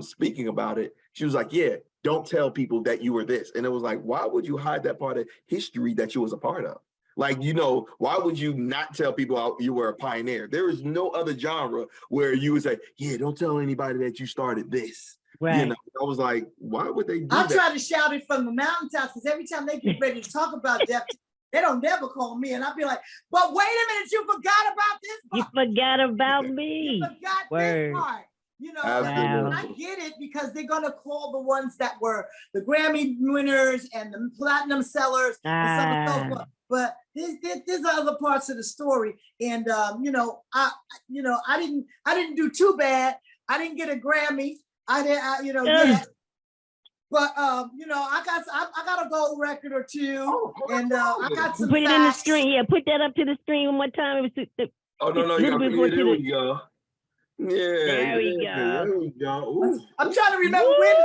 speaking about it, she was like, yeah, don't tell people that you were this. And it was like, why would you hide that part of history that you was a part of? Like, why would you not tell people you were a pioneer? There is no other genre where you would say, yeah, don't tell anybody that you started this. Right. I was like, why would they do I that? try to shout it from the mountaintops because every time they get ready to talk about death, they don't never call me. And I'll be like, but wait a minute, you forgot about this part. You forgot about me. You forgot this part. And I get it because they're going to call the ones that were the Grammy winners and the platinum sellers and some of so forth. But there's other parts of the story. And, I didn't do too bad. I didn't get a Grammy. Yet. But I got a gold record or two, and I got some. Put it in the screen. Yeah, put that up to the screen one more time. No, you got to put it. There we go. Yeah, there we go. Ooh. I'm trying to remember when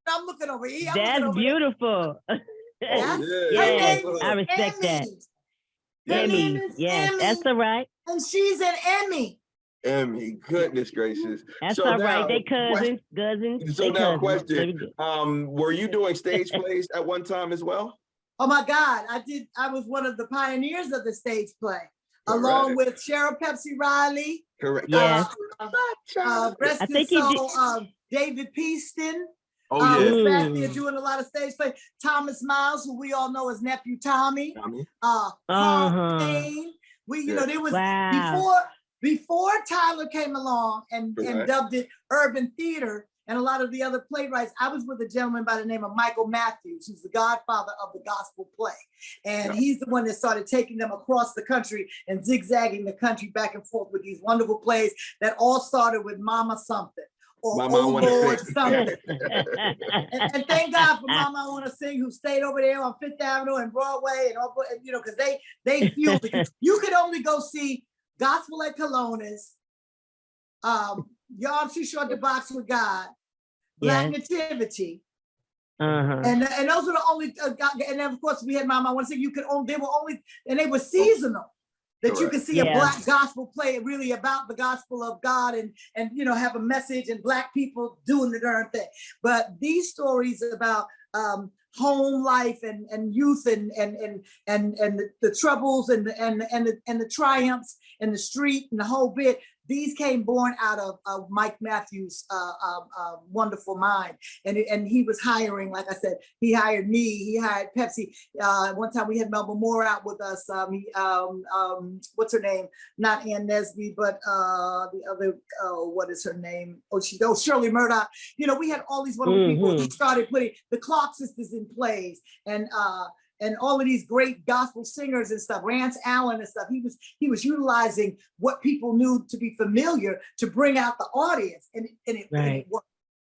I'm looking over here. That's beautiful. Yeah, I respect that. Emmy, yes, that's all right. And she's an Emmy. Emmy, goodness gracious. That's all right. They cousins. So now, question: were you doing stage plays at one time as well? Oh my God, I did. I was one of the pioneers of the stage play, along with Cheryl Pepsi Riley. Correct. Yes. Rest in soul, David Peaston. Oh yeah. Back there doing a lot of stage play. Thomas Miles, who we all know as nephew Tommy. Carl Payne. There was before Tyler came along and dubbed it urban theater and a lot of the other playwrights. I was with a gentleman by the name of Michael Matthews, who's the godfather of the gospel play. And he's the one that started taking them across the country and zigzagging the country back and forth with these wonderful plays that all started with Mama Something. Or Mama Oh Lord Sing. something. and thank God for Mama I Wanna Sing, who stayed over there on Fifth Avenue and Broadway, and because they fueled it. You could only go see Gospel at Colonna's, Y'all Too Short to Box with God, Black Nativity, and those were the only. And then of course we had Mama I Wanna Sing. They were seasonal. That you could see a Black gospel play really about the gospel of God and have a message and Black people doing the darn thing. But these stories about home life and youth and the troubles and the triumphs and the street and the whole bit. These came born out of Mike Matthews' wonderful mind. And he was hiring, like I said, he hired me, he hired Pepsi. One time we had Melba Moore out with us. What's her name? Not Ann Nesby, but the other, what is her name? Shirley Murdoch. We had all these wonderful people who started putting the Clark sisters in plays and all of these great gospel singers and stuff, Rance Allen and stuff. He was utilizing what people knew to be familiar to bring out the audience, and it worked.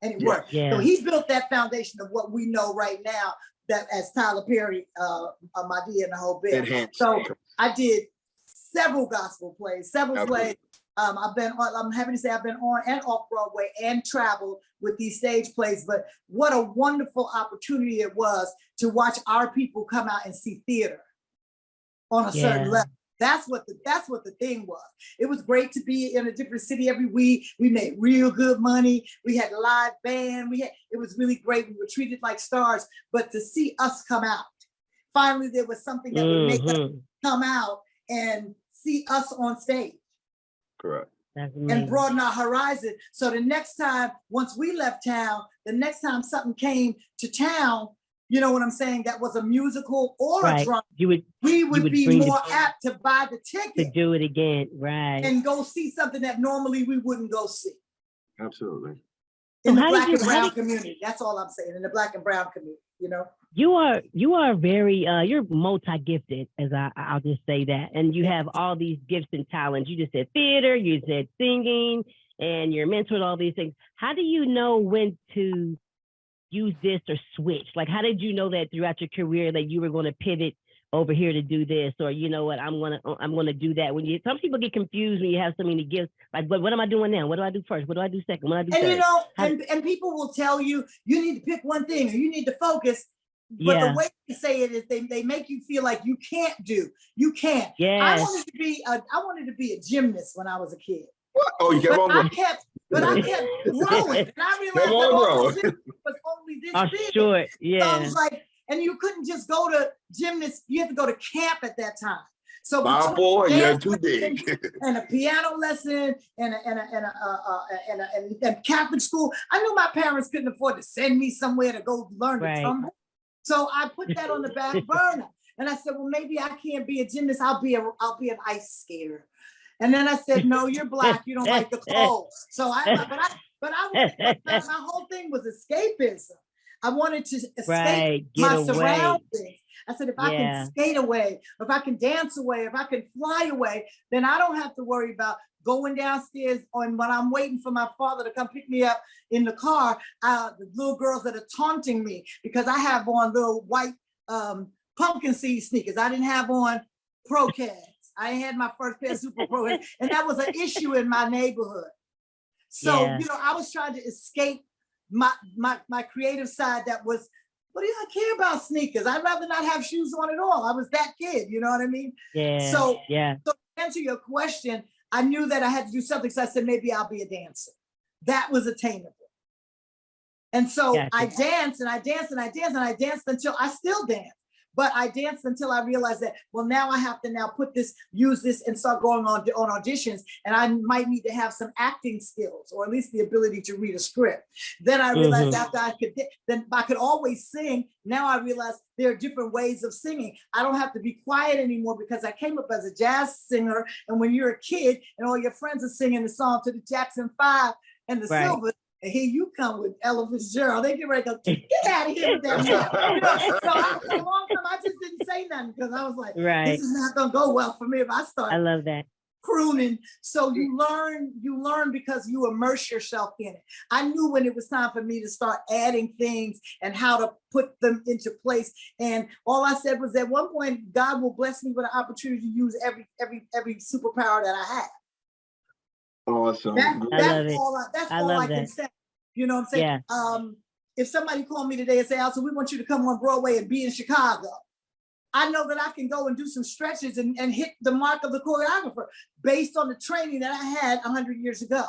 And it worked. Yeah. So he built that foundation of what we know right now, that as Tyler Perry, Madea and the whole bit. Enhanced. So I did several gospel plays, plays. I'm happy to say I've been on and off Broadway and traveled with these stage plays, but what a wonderful opportunity it was to watch our people come out and see theater on a certain level. That's what the thing was. It was great to be in a different city every week. We made real good money. We had a live band. It was really great. We were treated like stars, but to see us come out, finally there was something that would make us come out and see us on stage. Correct. And broaden our horizon. So the next time, once we left town, the next time something came to town, you know what I'm saying, that was a musical or a drama, we would be more apt to buy the ticket. To do it again, right. And go see something that normally we wouldn't go see. Absolutely. In the Black and brown community. That's all I'm saying, in the Black and brown community, You are very, you're multi-gifted, as I'll just say that. And you have all these gifts and talents. You just said theater, you said singing, and you're mentoring all these things. How do you know when to use this or switch? Like, how did you know that throughout your career that you were going to pivot over here to do this, or you know what, I'm gonna do that? When some people get confused when you have so many gifts. Like, but what am I doing now? What do I do first? What do I do second? What do I do third? You know, and people will tell you you need to pick one thing or you need to focus. But the way they say it is they make you feel like you can't. Yeah. I wanted to be a gymnast when I was a kid. What? Oh, you kept on growing. I kept growing. And I realized that was only this big. Short. Yeah. So I was like, and you couldn't just go to gymnast, you had to go to camp at that time. So you're too big. And a piano lesson and a Catholic school. I knew my parents couldn't afford to send me somewhere to go learn to tumble. So I put that on the back burner. And I said, well, maybe I can't be a gymnast. I'll be an ice skater. And then I said, no, you're Black. You don't like the cold. So my whole thing was escapism. I wanted to escape my surroundings. I said, if I can skate away, if I can dance away, if I can fly away, then I don't have to worry about going downstairs when I'm waiting for my father to come pick me up in the car, the little girls that are taunting me because I have on little white pumpkin seed sneakers. I didn't have on Pro-Cats. I had my first pair of Super Pro, and that was an issue in my neighborhood. So, you know, I was trying to escape my creative side that was, what do I care about sneakers? I'd rather not have shoes on at all. I was that kid, you know what I mean? Yeah. So to answer your question, I knew that I had to do something. So I said, maybe I'll be a dancer. That was attainable. And so I danced and I danced and I danced and I danced until I still dance. But I danced until I realized that, well, now I have to use this and start going on auditions. And I might need to have some acting skills or at least the ability to read a script. Then I realized after I could always sing. Now I realized there are different ways of singing. I don't have to be quiet anymore because I came up as a jazz singer. And when you're a kid and all your friends are singing the song to the Jackson 5 and the Silvers, and here you come with Ella Fitzgerald. They get ready to go, get out of here with that. So for a long time, I just didn't say nothing because I was like, this is not going to go well for me if I start. I love that. Crooning. So you learn because you immerse yourself in it. I knew when it was time for me to start adding things and how to put them into place. And all I said was at one point, God will bless me with an opportunity to use every superpower that I have. Awesome. That's all I can say. You know what I'm saying? Yeah. If somebody called me today and say, Alyson, we want you to come on Broadway and be in Chicago, I know that I can go and do some stretches and hit the mark of the choreographer based on the training that I had 100 years ago.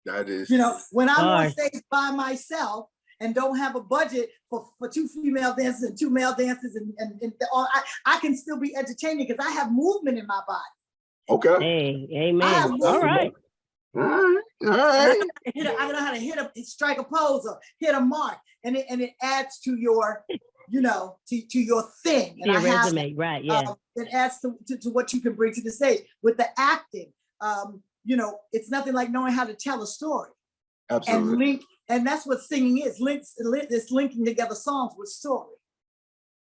That is. You know, when I'm on stage by myself and don't have a budget for 2 female dancers and 2 male dancers, and I can still be entertaining because I have movement in my body. Okay. Hey, amen. All right. All right. I know how to strike a pose or hit a mark, and it adds to your, to your thing. And your resume, right? Yeah. It adds to what you can bring to the stage with the acting. It's nothing like knowing how to tell a story. Absolutely. And that's what singing is. It's linking together songs with story.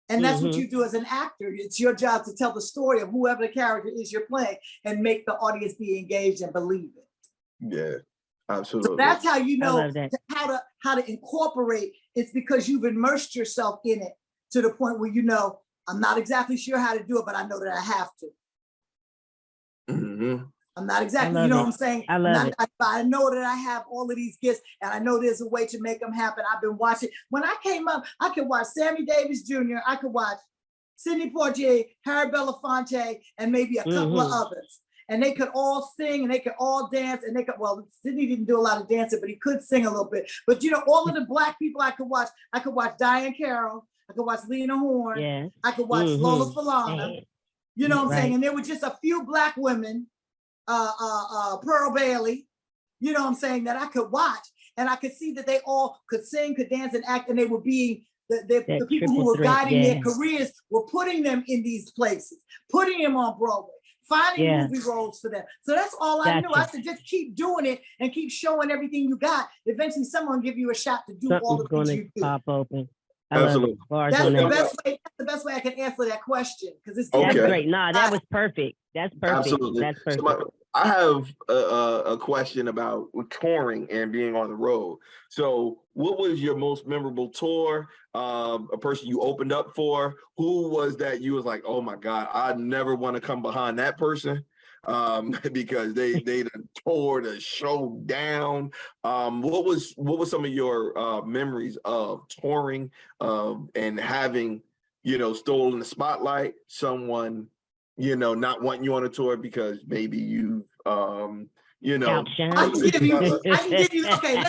And that's what you do as an actor. It's your job to tell the story of whoever the character is you're playing and make the audience be engaged and believe it. Yeah, absolutely. So that's how you know how to incorporate. It's because you've immersed yourself in it to the point where I'm not exactly sure how to do it, but I know that I have to. Mm-hmm. I'm not exactly, what I'm saying? I love it. I know that I have all of these gifts and I know there's a way to make them happen. I've been watching. When I came up, I could watch Sammy Davis Jr., I could watch Sidney Poitier, Harry Belafonte, and maybe a couple of others. And they could all sing and they could all dance and Sidney didn't do a lot of dancing, but he could sing a little bit. But all of the Black people I could watch Diane Carroll, I could watch Lena Horne, I could watch Lola Falana, you know what I'm saying? And there were just a few Black women, Pearl Bailey, you know what I'm saying, that I could watch. And I could see that they all could sing, could dance and act, and they were being the people who were guiding their careers were putting them in these places, putting them on Broadway, finding movie roles for them. So that's all I knew. I said, just keep doing it and keep showing everything you got. Eventually someone will give you a shot to do all the things you do. Pop open. Absolutely. That's the best way I can answer that question. Because it's That's great. Nah, that was perfect. That's perfect. Absolutely. That's perfect. So I have a question about touring and being on the road. So what was your most memorable tour? A person you opened up for? Who was that you was like, oh my God, I never want to come behind that person? Because they done tore the show down. What was some of your memories of touring and having, you know, stolen the spotlight, someone, you know, not wanting you on a tour because maybe you, you know. I can give you, okay,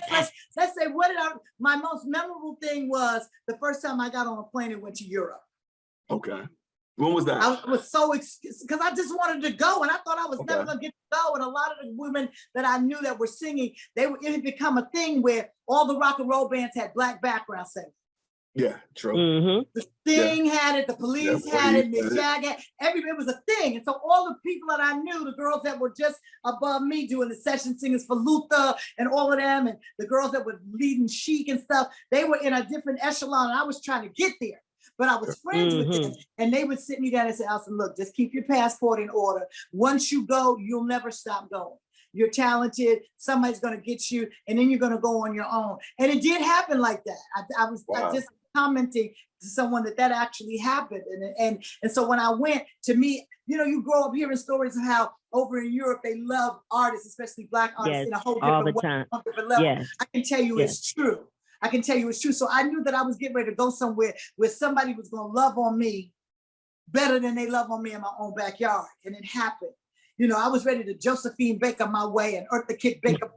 let's say my most memorable thing was the first time I got on a plane and went to Europe. Okay. When was that? I was so, because I just wanted to go and I thought I was never gonna get to go. And a lot of the women that I knew that were singing, it had become a thing where all the rock and roll bands had Black background singers. Yeah, true. The Sting had it, the Police had it, Mick Jagger, it was a thing. And so all the people that I knew, the girls that were just above me doing the session singers for Luther and all of them, and the girls that were leading Chic and stuff, they were in a different echelon and I was trying to get there. But I was friends with them and they would sit me down and say, Alyson, look, just keep your passport in order. Once you go, you'll never stop going. You're talented, somebody's gonna get you, and then you're gonna go on your own. And it did happen like that. I was just commenting to someone that actually happened. And so when I went, to me, you know, you grow up hearing stories of how over in Europe, they love artists, especially Black artists, in a whole different way, different level. I can tell you it's true. I can tell you it's true. So I knew that I was getting ready to go somewhere where somebody was gonna love on me better than they love on me in my own backyard. And it happened. You know, I was ready to Josephine Baker my way and Eartha Kitt Baker,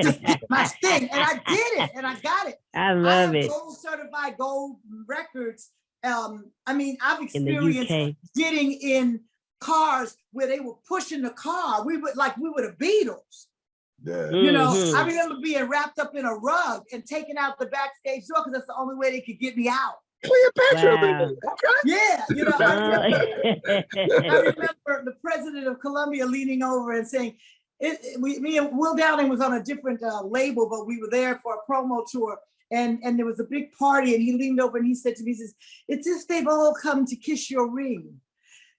just get my thing. And I did it and I got it. I love it. Gold certified gold records. I mean, I've experienced getting in cars where they were pushing the car. We were the Beatles. Yeah. You know, I remember being wrapped up in a rug and taken out the backstage door because that's the only way they could get me out. Cleopatra. Wow. Yeah, you know, I remember the president of Columbia leaning over and saying, me and Will Downing was on a different label, but we were there for a promo tour. And there was a big party and he leaned over and he said to me, he says, it's if they've all come to kiss your ring.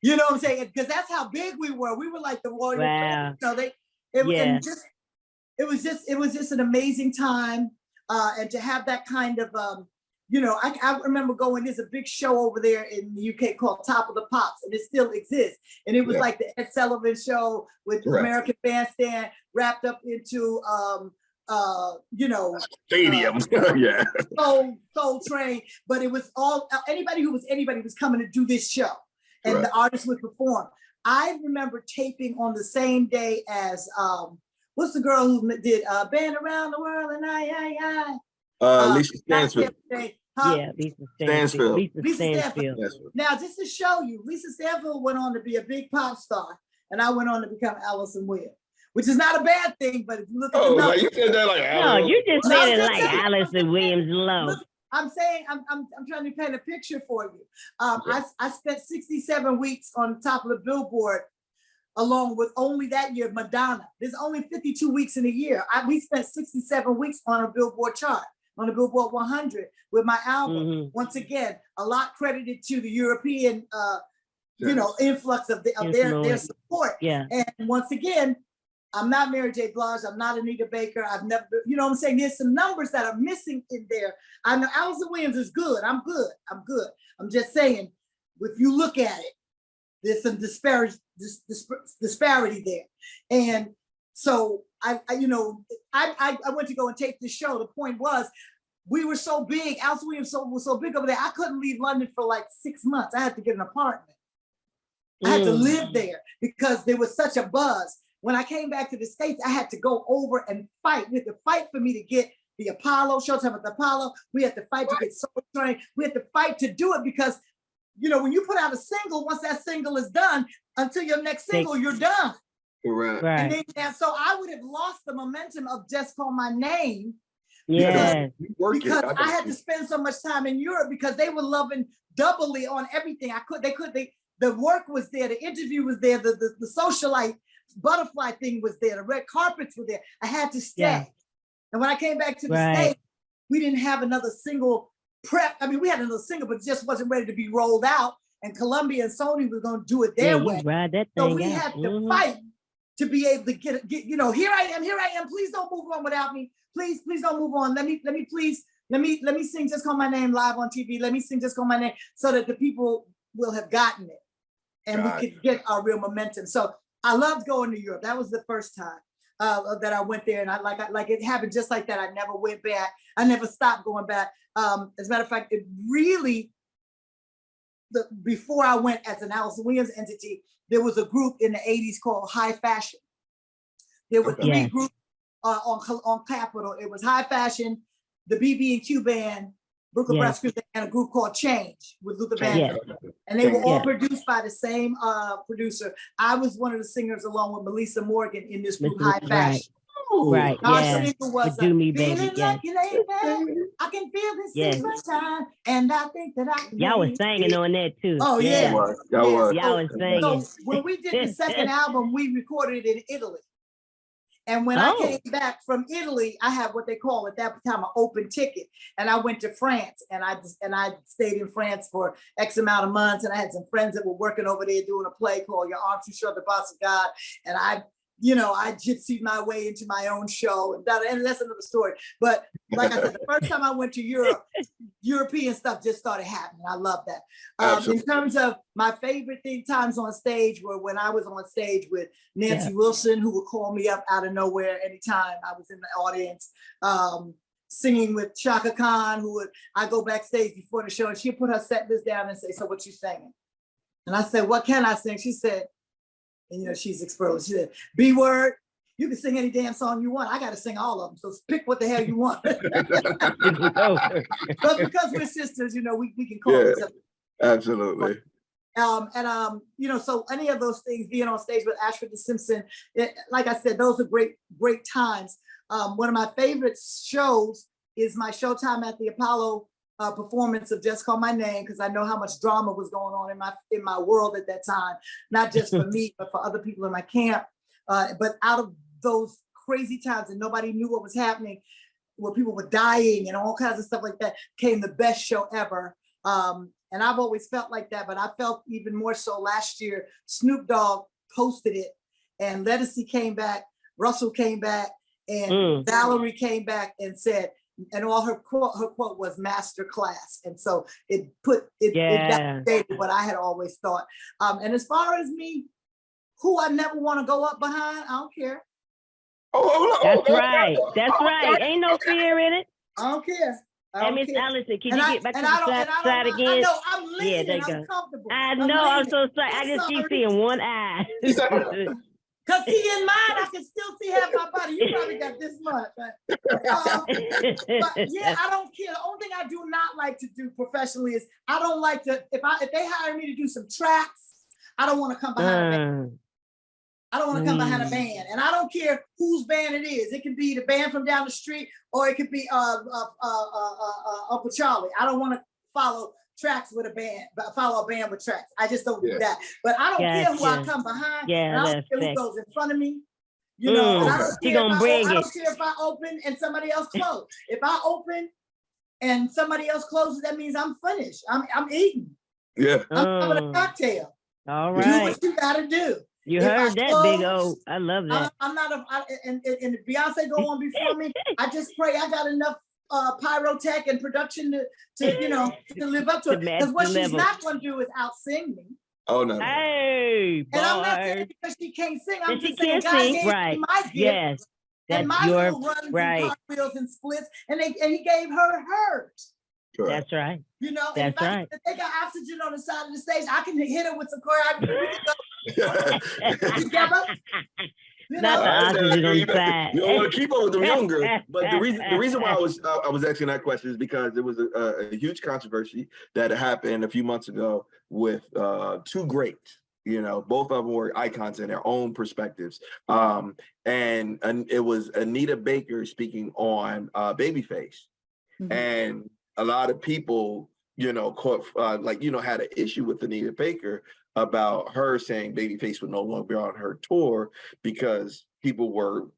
You know what I'm saying? Because that's how big we were. We were like the royal family. You know, it was just an amazing time. And to have that kind of, you know, I remember going, there's a big show over there in the UK called Top of the Pops, and it still exists. And it was like the Ed Sullivan show with American Bandstand wrapped up into, you know, stadium, Soul Train. But it was all, anybody was coming to do this show, and the artists would perform. I remember taping on the same day as, what's the girl who did Band Around the World and I. Lisa Stansfield. Lisa Stansfield. Lisa Stansfield. Now, just to show you, Lisa Stansfield went on to be a big pop star, and I went on to become Alyson Williams, which is not a bad thing. But if you look at the numbers, you said that like no, you just said it like Alyson Williams low. Look, I'm saying I'm trying to paint a picture for you. I spent 67 weeks on top of the Billboard, along with only that year Madonna. There's only 52 weeks in a year. We spent 67 weeks on a Billboard chart, on the Billboard 100 with my album. Once again, a lot credited to the European, you know, influx of their support. And once again, I'm not Mary J. Blige. I'm not Anita Baker. I've never, you know what I'm saying? There's some numbers that are missing in there. I know Alyson Williams is good. I'm good. I'm just saying, if you look at it, there's some disparity there. And so I went to go and tape the show. The point was, we were so big, Alyson Williams was so big over there, I couldn't leave London for like 6 months. I had to get an apartment. I had to live there because there was such a buzz. When I came back to the States, I had to go over and fight. We had to fight for me to get the Apollo, Showtime at the Apollo. We had to fight to get Soul Train. We had to fight to do it because, you know, when you put out a single, once that single is done, until your next single, you're done. Right. And so I would have lost the momentum of Just Call My Name. Yeah. Because I had to spend so much time in Europe because they were loving doubly on everything. The work was there, the interview was there, the socialite butterfly thing was there, the red carpets were there. I had to stay. Yeah. And when I came back to the States, we didn't have another single prep. I mean, we had another single, but it just wasn't ready to be rolled out. And Columbia and Sony were going to do it their way. Ride that so thing we out. had to fight to be able to get, you know, here I am. Please don't move on without me. Please don't move on. Let me sing Just Call My Name live on TV. Let me sing Just Call My Name so that the people will have gotten it and we could get our real momentum. So I loved going to Europe. That was the first time that I went there, and I like it happened just like that. I never went back. I never stopped going back. As a matter of fact, it really, before I went as an Alyson Williams entity, there was a group in the 80s called High Fashion. There were three groups on Capitol. It was High Fashion, the BB&Q band, Brooklyn Brass Group, and a group called Change with Luther Vandross. And they were all produced by the same producer. I was one of the singers along with Melissa Morgan in this group, High Fashion. Right, Our single was Do Me Feeling Baby, Like an Amen. I can feel this since my time, and I think that I can. Y'all was singing on that too. Oh yeah. Y'all was singing. So when we did the second album, we recorded it in Italy. And when I came back from Italy, I had what they call at that time an open ticket. And I went to France, and I stayed in France for X amount of months. And I had some friends that were working over there doing a play called Your Arms Too Short, the Boss of God. And I gypsied my way into my own show, and that's another story. But like I said, the first time I went to Europe, European stuff just started happening. I love that. In terms of my favorite times on stage were when I was on stage with Nancy Wilson, who would call me up out of nowhere anytime I was in the audience. Singing with Chaka Khan, I go backstage before the show, and she'd put her set list down and say, "So what you singing?" And I said, "What can I sing?" She said, and she's exposed. She said, "B word, you can sing any damn song you want. I got to sing all of them. So pick what the hell you want." But because we're sisters, we can call each other. Absolutely. So any of those things, being on stage with Ashford the Simpson, like I said, those are great times. One of my favorite shows is my Showtime at the Apollo performance of Just Call My Name, because I know how much drama was going on in my world at that time, not just for me, but for other people in my camp. But out of those crazy times and nobody knew what was happening, where people were dying and all kinds of stuff like that, came the best show ever. And I've always felt like that, but I felt even more so last year. Snoop Dogg posted it, and Ledisi came back, Russell came back, and Valerie came back and said, and all her quote was master class. And so it validated what I had always thought. And as far as me, who I never want to go up behind, I don't care. That's right. Ain't no fear in it. I don't care. And Miss Alyson, can you get back to the side again? I know, I'm leaning, I'm comfortable. I know, I'm so sorry. I just keep seeing one eye. Because in mine, I can still see half my body. You probably got this much. But yeah, I don't care. The only thing I do not like to do professionally is I don't like to, if they hire me to do some tracks, I don't want to come behind a band. I don't want to come behind a band. And I don't care whose band it is. It can be the band from down the street, or it could be Uncle Charlie. I don't want to follow tracks with a band, but follow a band with tracks. I just don't do that. But I don't care who I come behind. And I don't care who goes in front of me. And I don't care if I open and somebody else closes. If I open and somebody else closes, that means I'm finished. I'm eating. Yeah. I'm having a cocktail. All right. Do what you gotta do. You heard that, Big O. I love that. I'm not and if Beyonce go on before me, I just pray I got enough pyrotech and production to live up to it. Because what she's not going to do is out-sing me. Oh, no. Hey, and I'm not saying because she can't sing. I'm just saying God sing, gave right. me my gift. Yes. And my little runs and cartwheels and splits, and he gave her hers. That's right. That's right. If they got oxygen on the side of the stage, I can hit her with some choreography. We can go together. Not the oxygen on the side. You don't want to keep up with them younger. But the reason why I was asking that question is because there was a huge controversy that happened a few months ago with two greats. Both of them were icons in their own perspectives. And it was Anita Baker speaking on Babyface. Mm-hmm. And a lot of people, had an issue with Anita Baker about her saying Babyface would no longer be on her tour because people were,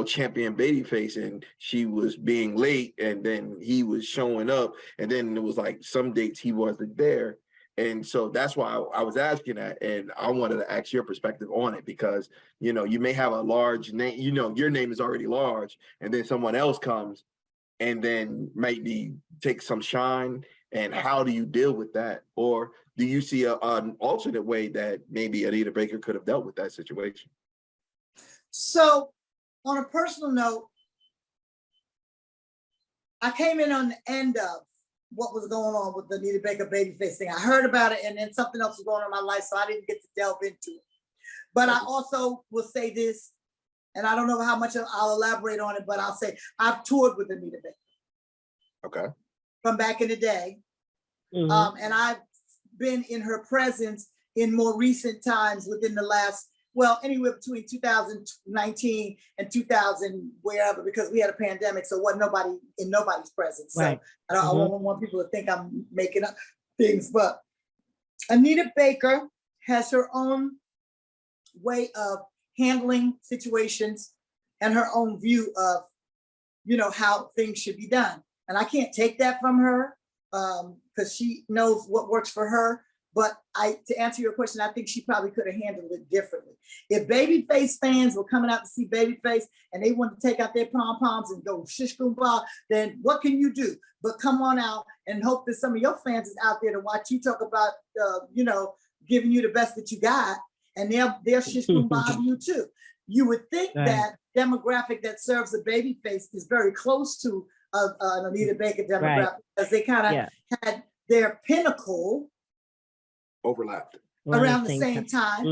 championing Babyface, and she was being late, and then he was showing up, and then it was like some dates he wasn't there. And so that's why I was asking that, and I wanted to ask your perspective on it, because, you know, you may have a large name, you know, your name is already large, and then someone else comes and then maybe take some shine. And how do you deal with that? Or do you see an alternate way that maybe Anita Baker could have dealt with that situation? So on a personal note, I came in on the end of what was going on with the Anita Baker babyface thing. I heard about it, and then something else was going on in my life, so I didn't get to delve into it. But I also will say this, and I don't know how much I'll elaborate on it, but I'll say I've toured with Anita Baker. Okay. From back in the day. And I've been in her presence in more recent times within the last, well, anywhere between 2019 and 2000, wherever, because we had a pandemic, so wasn't nobody in nobody's presence. So I don't want people to think I'm making up things, but Anita Baker has her own way of handling situations and her own view of, you know, how things should be done. And I can't take that from her because she knows what works for her. But to answer your question, I think she probably could have handled it differently. If Babyface fans were coming out to see Babyface and they wanted to take out their pom-poms and go shish kumbah, then what can you do? But come on out and hope that some of your fans is out there to watch you talk about, you know, giving you the best that you got, and they'll shish kumbah you too. You would think that demographic that serves a Babyface is very close to an Anita Baker demographic, because they kind of had their pinnacle overlapped around the same time.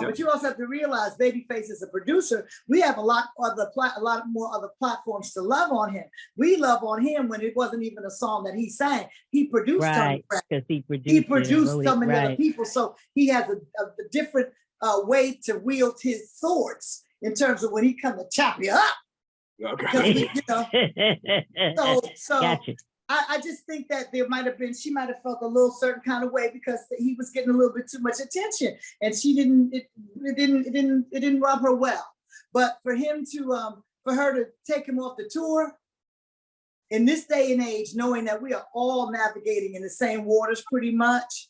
But you also have to realize Babyface is a producer. We have a lot more other platforms to love on him. We love on him when it wasn't even a song that he sang. He produced because he produced so many other people. So he has a different way to wield his swords in terms of when he comes to chop you up. Okay. You know, so Gotcha. I just think that she might have felt a little certain kind of way because he was getting a little bit too much attention, and it didn't rub her well. But for her to take him off the tour in this day and age, knowing that we are all navigating in the same waters pretty much,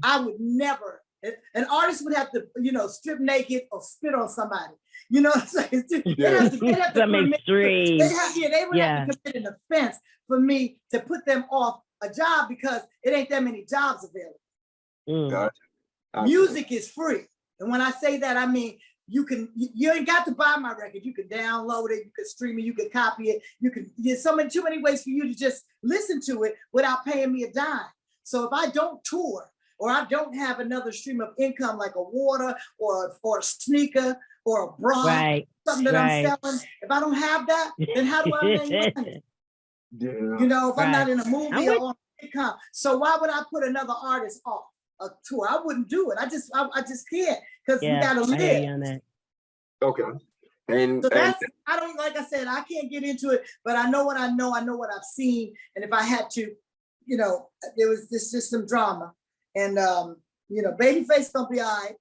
I would never. An artist would have to, you know, strip naked or spit on somebody. You know what I'm saying? They would have to commit an offense for me to put them off a job, because it ain't that many jobs available. Gotcha. Music is free. And when I say that, I mean, you ain't got to buy my record. You can download it, you can stream it, you can copy it. There's too many ways for you to just listen to it without paying me a dime. So if I don't tour, or I don't have another stream of income like a water or a sneaker or a bra, something that I'm selling, if I don't have that, then how do I make money? You know, if I'm not in a movie or on income. So why would I put another artist off a tour? I wouldn't do it. I just can't, because we gotta live. Okay. And so I don't, like I said, I can't get into it, but I know what I know what I've seen. And if I had to, you know, there was just some drama. And you know, Babyface gonna be all right.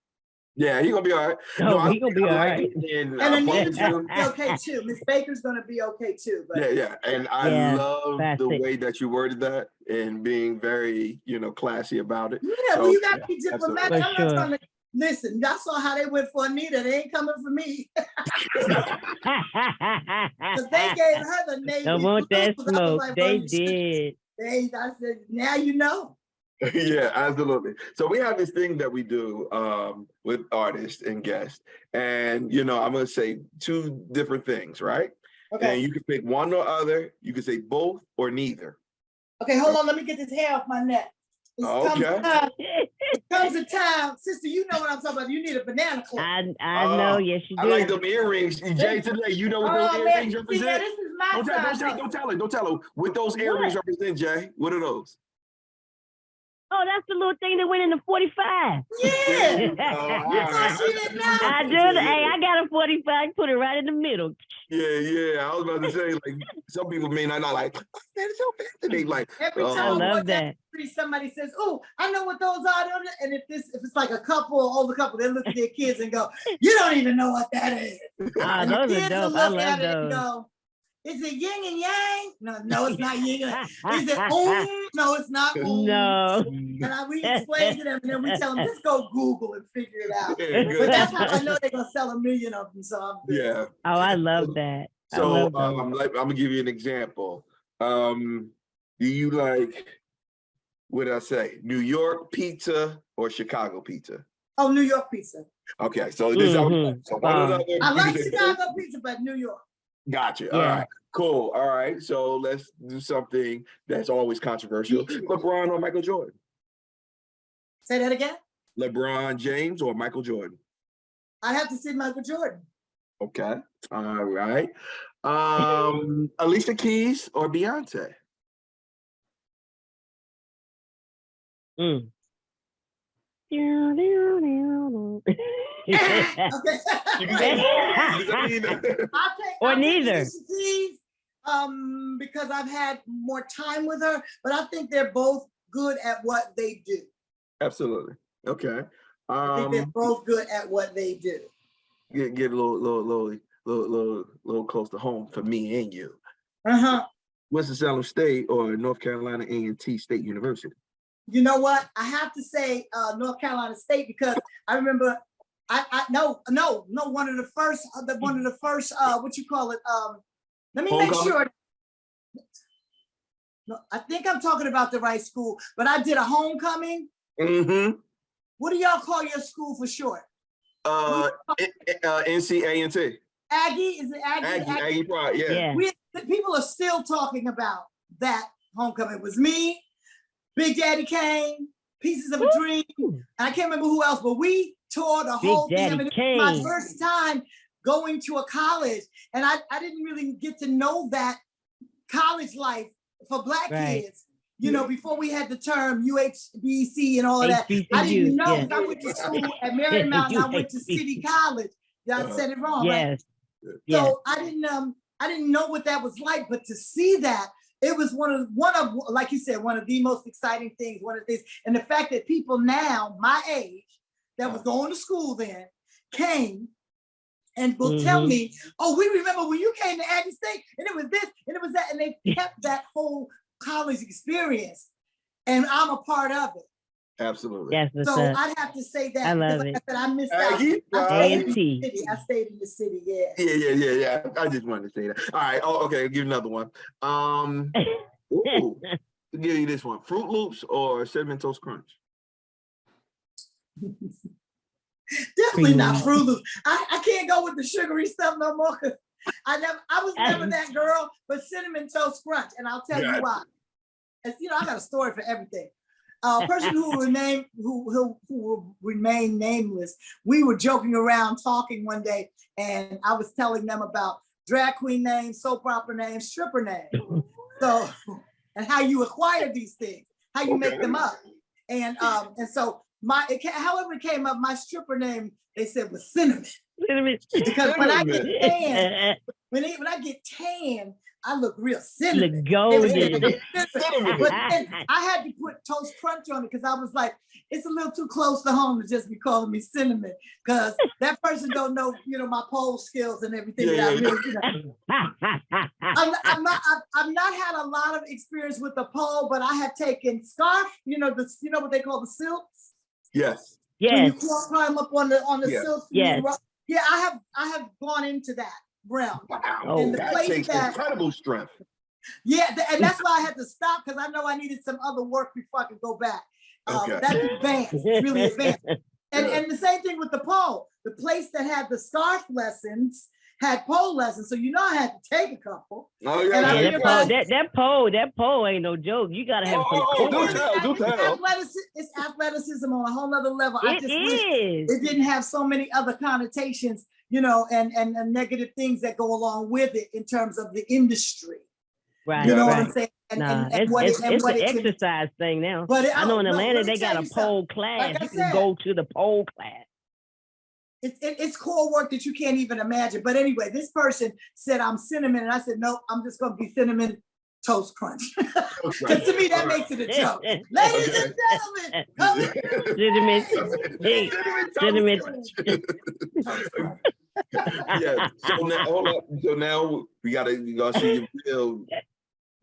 Yeah, he gonna be all right. He gonna be all right. And Anita's gonna be okay too. Miss Baker's gonna be okay too. But And I love the way that you worded that, and being very, you know, classy about it. Yeah, well, you got to be diplomatic. I'm not trying to listen. I saw how they went for Anita. They ain't coming for me. Because they gave her the name. Don't want that smoke. Like, they did. I said, now you know. Yeah, absolutely. So we have this thing that we do with artists and guests, and you know, I'm gonna say two different things, right? Okay. And you can pick one or other. You can say both or neither. Okay, hold on. Let me get this hair off my neck. It comes a time, sister. You know what I'm talking about. You need a banana clip. I know. Yes, you do. I like them earrings, Jay. Today, you know what those earrings represent? See, this is my don't tell her. What those earrings represent, Jay? What are those? Oh, that's the little thing that went in the 45. Yeah. You thought she didn't know. I do. Hey, I got a 45. Put it right in the middle. Yeah. I was about to say, like, some people may not like, that is so fascinating. Like, every time I love that. Somebody says, "Oh, I know what those are," and if it's like a couple, older couple, they look at their kids and go, "You don't even know what that is." Those are dope. I love those. Is it yin and yang? No, it's not yin and yang. Is it No, it's not No. And we explain to them, and then we tell them, just go Google and figure it out. Yeah, but that's how I know they're gonna sell 1 million of them. So I'm good. Yeah. Oh, I love that. So I'm gonna give you an example. Do you like, what did I say? New York pizza or Chicago pizza? Oh, New York pizza. Okay, so this so one of the other, I like Chicago pizza, but New York. Gotcha. All right, cool. All right, so let's do something that's always controversial. LeBron or Michael Jordan? Say that again? LeBron James or Michael Jordan? I have to say Michael Jordan. Okay. All right. Alicia Keys or Beyonce? Okay. You can say or neither. Keys, because I've had more time with her, but I think they're both good at what they do. Absolutely. Okay. I think they're both good at what they do. Get a little close to home for me and you. Winston-Salem State or North Carolina A&T State University? You know what? I have to say North Carolina State because I remember one of the first what you call it? Let me make sure. No, I think I'm talking about the right school, but I did a homecoming. What do y'all call your school for short? NCA&T. Aggie? Is it Aggie? Aggie Pride, yeah. People are still talking about that homecoming. It was me, Big Daddy Kane, Pieces of a Dream, and I can't remember who else, but we toured the whole thing. I mean, it was my first time going to a college, and I didn't really get to know that college life for Black kids. You know, before we had the term UHBC and all of that. I didn't know. I went to school at Marion Mountain. I went to City College. Y'all said it wrong, right? So I didn't know what that was like, but to see that, it was one of like you said, one of the most exciting things, one of the things. And the fact that people now, my age, that was going to school then, came and will tell me, oh, we remember when you came to Aggie State, and it was this, and it was that, and they kept that whole college experience, and I'm a part of it. Absolutely. Yes, so I'd have to say that. I love it. I said, I missed out. I stayed in the city, Yeah. I just wanted to say that. All right. Oh, okay. I'll give you another one. I'll give you this one. Fruit Loops or Cinnamon Toast Crunch? Definitely not Fruit Loops. I can't go with the sugary stuff no more. I was never that girl, but Cinnamon Toast Crunch, and I'll tell you why. As you know, I got a story for everything. A person who will remain nameless. We were joking around, talking one day, and I was telling them about drag queen names, soap opera names, stripper names. So, and how you acquire these things, how you make them up, and so however it came up, my stripper name they said was Cinnamon. Because when I get tan, when I get tan, I look real cinnamon. Look golden. But then I had to put Toast Crunch on it because I was like, it's a little too close to home to just be calling me Cinnamon because that person don't know, my pole skills and everything. I've not had a lot of experience with the pole, but I have taken scarf. What they call the silks. Yes. When you climb up on the silks. Yes. I have gone into that realm. Wow. And that takes incredible strength. Yeah, and that's why I had to stop because I know I needed some other work before I could go back. That's advanced, really advanced. And the same thing with the pole. The place that had the scarf lessons had pole lessons, so I had to take a couple. Oh yeah, that pole ain't no joke. You gotta have some. Do tell. It's athleticism on a whole nother level. I just wish it didn't have so many other connotations, and negative things that go along with it in terms of the industry. Right. You know what I'm saying? It's an exercise thing now. But I know in Atlanta they got a pole class. You can go to the pole class. It's core work that you can't even imagine. But anyway, this person said I'm Cinnamon, and I said no, I'm just gonna be Cinnamon Toast Crunch. Because to me that makes it a joke. Ladies and gentlemen, come Cinnamon. Yeah. So now, hold up. So now we gotta see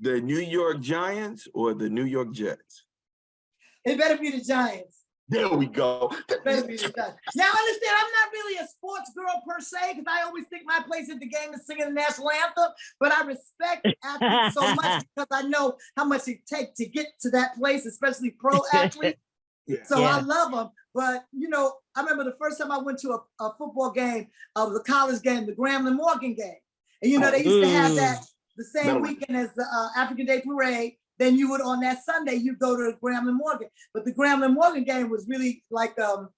the New York Giants or the New York Jets. It better be the Giants. There we go. It better be the Giants. Now understand, I'm not really a sports girl per se, because I always think my place at the game is singing the national anthem. But I respect athletes so much because I know how much it takes to get to that place, especially pro athletes. So I love them. But, you know, I remember the first time I went to a football game, the college game, the Grambling-Morgan game. And, you know, they used to have that the same weekend as the African Day Parade. Then you would, on that Sunday, you go to the Grambling-Morgan. But the Grambling-Morgan game was really like a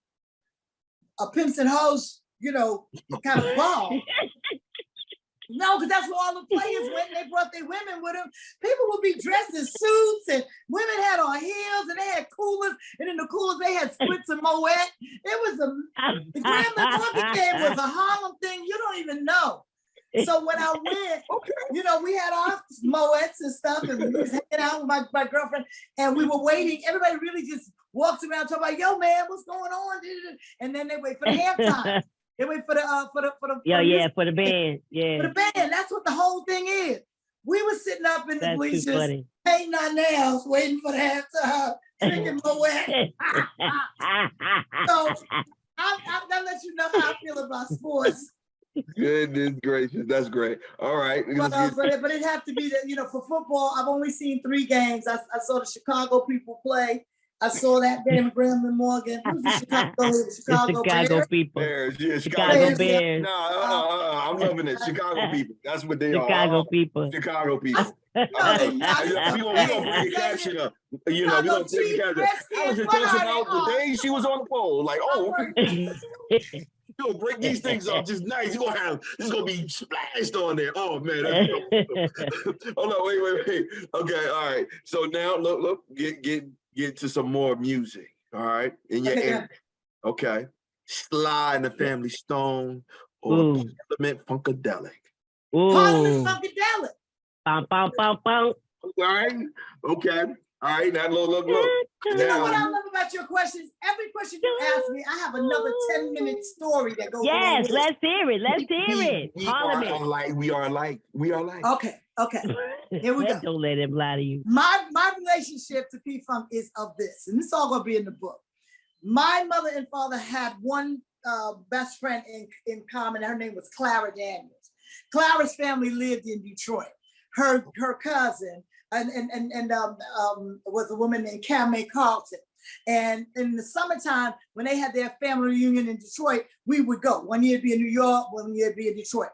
pimps and hoes, you know, kind of ball. No, because that's where all the players went, and they brought their women with them. People would be dressed in suits, and women had on heels, and they had coolers, and in the coolers they had splits and Moet. It was the Grambling-Morgan game was a Harlem thing you don't even know. So when I went, you know, we had our Moets and stuff, and we was hanging out with my girlfriend, and we were waiting. Everybody really just walks around talking about, yo, man, what's going on? And then they wait for the halftime. They wait for the for the for the band. Yeah. For the band. That's what the whole thing is. We were sitting up in the bleachers, painting our nails, waiting for the halftime, drinking Moet. So I'll let you know how I feel about sports. Goodness gracious, that's great. All right. But it have to be that, you know, for football, I've only seen 3 games. I saw the Chicago people play. I saw that game at Grambling-Morgan. Who's the Chicago people. Bears. Yeah, Chicago Bears. I'm loving it. Chicago people. That's what they Chicago people. Chicago people. We're gonna bring caption up. You know, we're gonna take the caption. I was just talking about the day she was on the pole. Like, you're gonna break these things up just nice. You're gonna have this is gonna be splashed on there. Oh man, that's hold on, wait. Okay, all right. So now look, get to some more music. All right. In your ear. Okay. Sly and the Family Stone or Parliament Funkadelic. Parliament Funkadelic. Bum, bum, bum, bum. All right. Okay. All right, now look. You know what I love about your questions? Every question you ask me, I have another 10-minute story that goes. Yes, let's hear it. Let's hear it. We are alike. Okay. Here we go. Don't let him lie to you. My relationship to P-Funk is of this, and this is all gonna be in the book. My mother and father had one best friend in common. Her name was Clara Daniels. Clara's family lived in Detroit. Her cousin was a woman named Tanae Carlton. And in the summertime, when they had their family reunion in Detroit, we would go. 1 year it'd be in New York, 1 year it'd be in Detroit.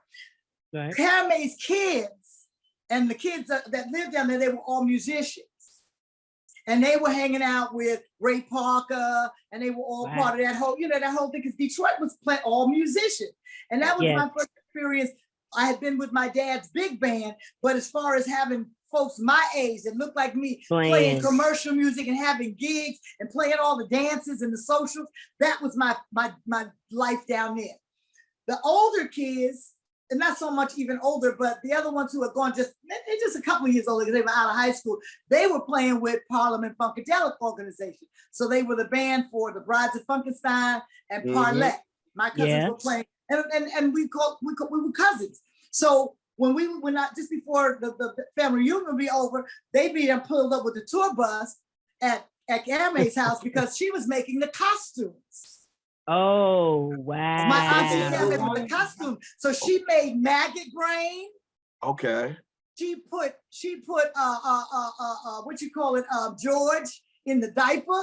Right. Tanae's kids and the kids that lived down there, they were all musicians. And they were hanging out with Ray Parker, and they were all part of that whole, that whole thing, because Detroit was all musicians. And that was my first experience. I had been with my dad's big band, but as far as having folks my age that looked like me playing commercial music and having gigs and playing all the dances and the socials, that was my life down there. The older kids, and not so much even older, but the other ones who had gone just a couple of years older because they were out of high school, they were playing with Parliament Funkadelic organization. So they were the band for the Brides of Funkenstein and Parlette. My cousins were playing, and we were cousins. So when just before the family reunion would be over, they'd be pulled up with the tour bus at Ame's house because she was making the costumes. Oh, wow. My auntie came with the costume. So she made Maggot Brain. Okay. She put George in the diaper.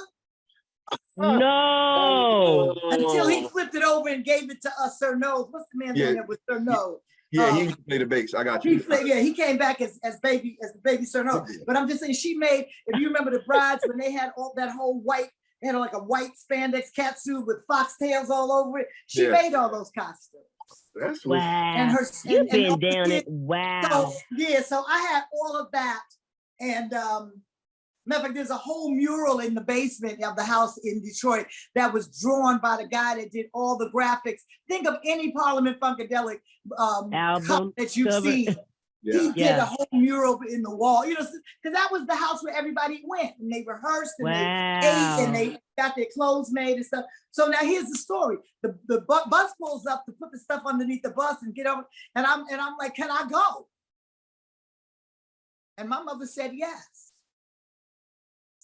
No. Until he flipped it over and gave it to Sir Nose. What's the man's name that was Sir Nose? Yeah, he played the bass. I got you. He came back as baby Sir Nose. But I'm just saying, she made, if you remember the Brides when they had all that whole white, they had like a white spandex catsuit with foxtails all over it. She made all those costumes. That's wow. And you've been down it. Wow. So I had all of that. And matter of fact, there's a whole mural in the basement of the house in Detroit that was drawn by the guy that did all the graphics. Think of any Parliament Funkadelic album that you've seen. He did a whole mural in the wall, because that was the house where everybody went and they rehearsed and they ate and got their clothes made and stuff. So now here's the story. The bus pulls up to put the stuff underneath the bus and get over. And I'm like, can I go? And my mother said yes.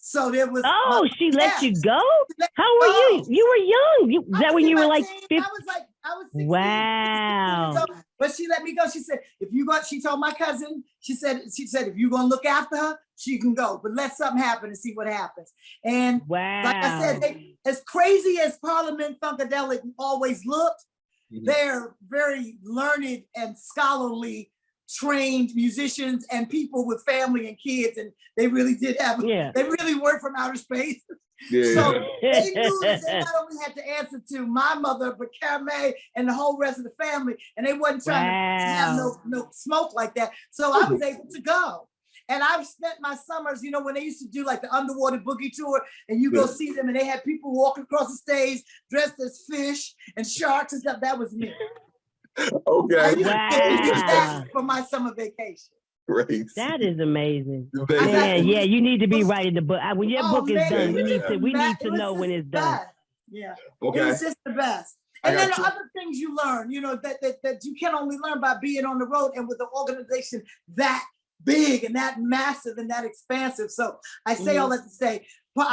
So there was. Oh, she let you go? How were you? You were young. Is that when you were like 15? I was 16. Wow. So, but she let me go. She said, if you go, she told my cousin, she said, if you're going to look after her, she can go, but let something happen and see what happens. And wow. Like I said, as crazy as Parliament Funkadelic always looked, they're very learned and scholarly, trained musicians and people with family and kids, and they really did have, they really were from outer space. Yeah. So they knew that they not only had to answer to my mother, but Carme and the whole rest of the family, and they wasn't trying to have no smoke like that. So I was able to go. And I've spent my summers, you know, when they used to do like the underwater boogie tour, and you go see them, and they had people walking across the stage dressed as fish and sharks and stuff. That was me. Okay. I used to use that for my summer vacation. Great. That is amazing. Man, yeah, you need to be writing the book. When your book is done, we need to know when it's done. Yeah. Okay. It was just the best. And then the other things you learn, you know, that you can only learn by being on the road and with an organization that big and that massive and that expansive. So I say all that to say, well,